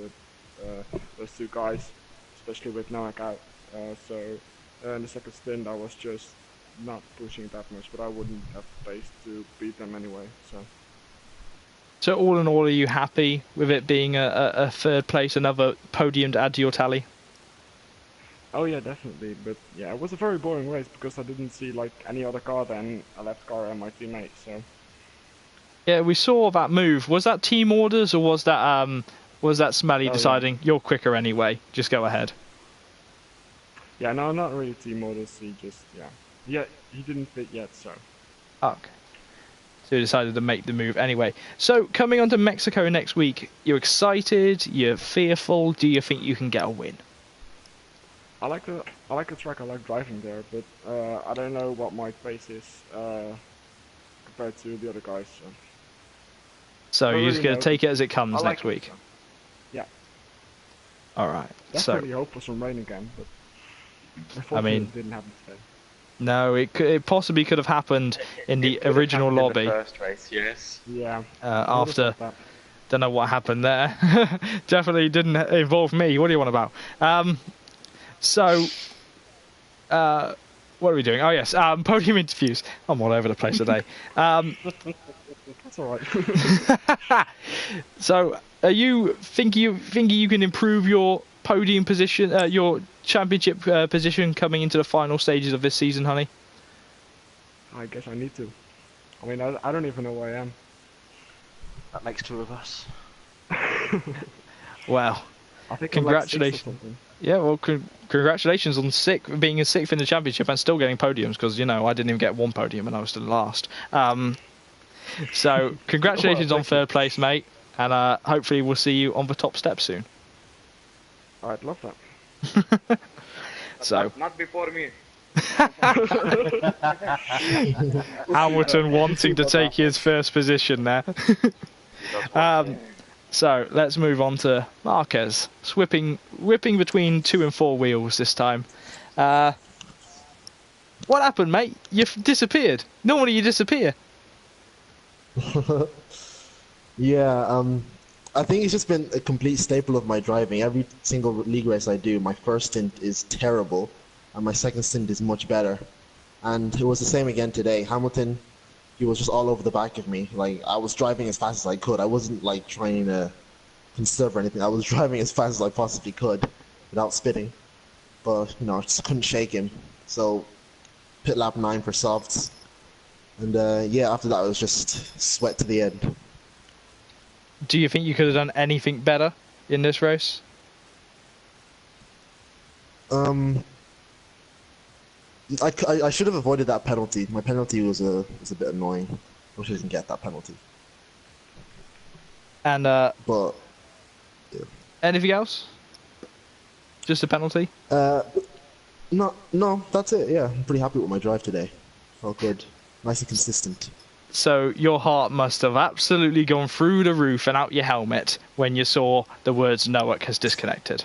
those two guys, especially with Noak out. So in the second stint, I was just not pushing that much, but I wouldn't have pace to beat them anyway. So all in all, are you happy with it being a third place, another podium to add to your tally? Oh yeah, definitely. But yeah, it was a very boring race because I didn't see like any other car than a left car and my teammate. So Yeah, we saw that move. Was that team orders, or was that Smelly deciding you're quicker anyway? Just go ahead. yeah, no, not really team orders. He just he didn't fit yet. So Okay. So you decided to make the move anyway. So coming on to Mexico next week, you're excited, you're fearful, do you think you can get a win? I like the track. I like driving there, but I don't know what my pace is compared to the other guys. So I you're just really going know. to take it as it comes I like next it, week? so. Yeah, Alright, so, definitely hope for some rain again, but I mean, it didn't happen today. no, it possibly could have happened in the It could have original happened in lobby the first race, yes. Yeah. after, That. don't know what happened there. Definitely didn't involve me, what do you want about? So, what are we doing? Oh yes, podium interviews. I'm all over the place today. That's alright. So, are you thinking you can improve your podium position, your championship position coming into the final stages of this season, honey? I guess I need to. I mean, I don't even know where I am. That makes 2 of us. Well, I think congratulations. I'm like 6 or something. Yeah, well, congratulations on being a 6th in the championship and still getting podiums, because I didn't even get 1 podium and I was still last. So congratulations on 3rd place, mate, and hopefully we'll see you on the top step soon. I'd love that. So Not before me. Hamilton wanting to take his first position there. So let's move on to Marquez, whipping between 2 and 4 wheels this time. What happened, mate? You've disappeared. Normally you disappear. Yeah, I think it's just been a complete staple of my driving. Every single league race I do, my first stint is terrible, and my second stint is much better. And it was the same again today. Hamilton, he was just all over the back of me. Like, I was driving as fast as I could. I wasn't like trying to conserve or anything. I was driving as fast as I possibly could without spitting. But, I just couldn't shake him. So, pit lap 9 for softs. And yeah, after that it was just sweat to the end. Do you think you could have done anything better in this race? I should have avoided that penalty. My penalty was a bit annoying. I wish I didn't get that penalty. And But anything else? Just a penalty? no, that's it. Yeah, I'm pretty happy with my drive today. Felt good, nice and consistent. So your heart must have absolutely gone through the roof and out your helmet when you saw the words Noak has disconnected.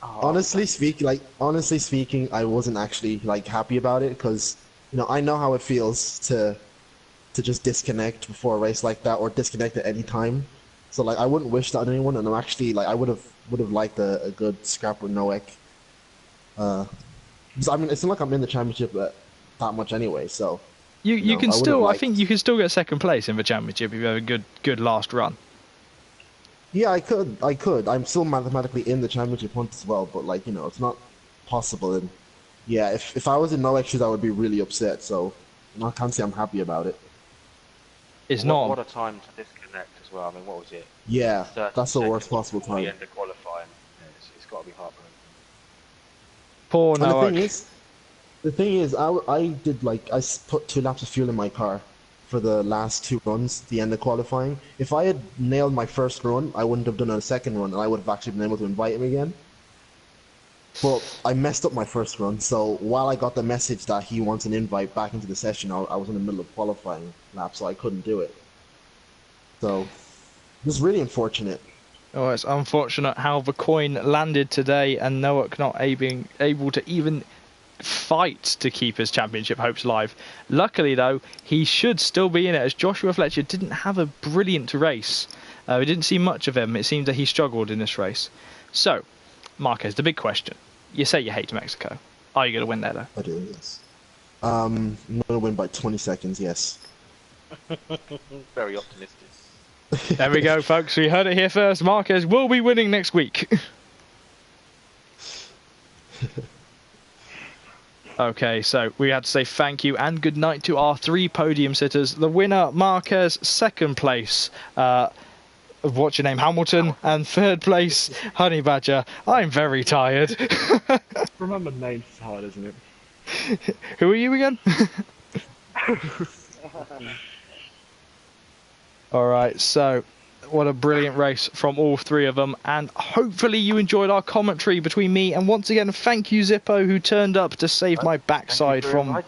Oh, Honestly speaking, I wasn't actually happy about it because I know how it feels to just disconnect before a race like that or disconnect at any time. So I wouldn't wish that on anyone, and I'm actually I would have liked a good scrap with Noak. Because, I mean, it's not like I'm in the championship that much anyway, so. You can I would've still, I liked- think you can still get second place in the championship if you have a good last run. Yeah, I could. I'm still mathematically in the championship hunt as well, but it's not possible. And yeah, if I was in no extras, I would be really upset. So I can't say I'm happy about it. It's what not. a time to disconnect as well. I mean, what was it? Yeah, 30 that's the worst seconds possible before the time. end of qualifying. Yeah, it's got to be heartbreaking. Poor And Noak. the thing is, I did I put 2 laps of fuel in my car for the last 2 runs, the end of qualifying. If I had nailed my first run, I wouldn't have done a second run, and I would have actually been able to invite him again. But I messed up my first run, so while I got the message that he wants an invite back into the session, I was in the middle of qualifying lap, so I couldn't do it. So, it was really unfortunate. Oh, it's unfortunate how the coin landed today, and Noak not able to even fight to keep his championship hopes alive. Luckily, though, he should still be in it, as Joshua Fletcher didn't have a brilliant race. We didn't see much of him. It seems that he struggled in this race. So, Marquez, the big question. You say you hate Mexico. Are you going to win there, though? I do, yes. I'm going to win by 20 seconds, yes. Very optimistic. There we go, folks. We heard it here first. Marquez will be winning next week. Okay, so we had to say thank you and good night to our 3 podium sitters. The winner, Marquez, second place, what's your name, Hamilton, and third place, Honey Badger. I'm very tired. Remember names is hard, isn't it? Who are you again? Alright, so what a brilliant race from all 3 of them, and hopefully you enjoyed our commentary between me, and once again thank you Zippo, who turned up to save my backside from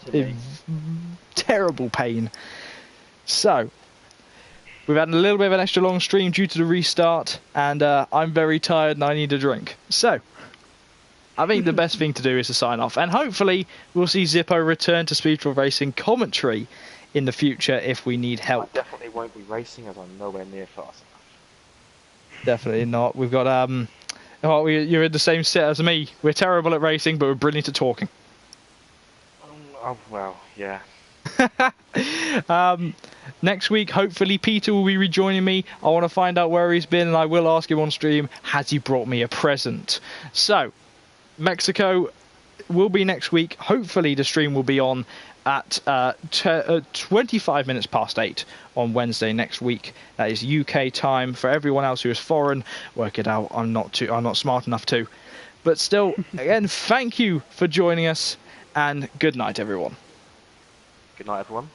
terrible pain. So we've had a little bit of an extra long stream due to the restart, and I'm very tired and I need a drink. So I think the best thing to do is to sign off, and hopefully we'll see Zippo return to Speedful Racing commentary in the future if we need help. I definitely won't be racing, as I'm nowhere near fast enough. Definitely not. We've got you're in the same set as me. We're terrible at racing, but we're brilliant at talking. Oh well, yeah. Next week, hopefully Peter will be rejoining me. I want to find out where he's been, and I will ask him on stream, has he brought me a present? So Mexico will be next week. Hopefully the stream will be on at 25 minutes past 8 on Wednesday next week. That is UK time. For everyone else who is foreign, work it out. I'm not smart enough to. But still, again, thank you for joining us, and good night, everyone. Good night, everyone.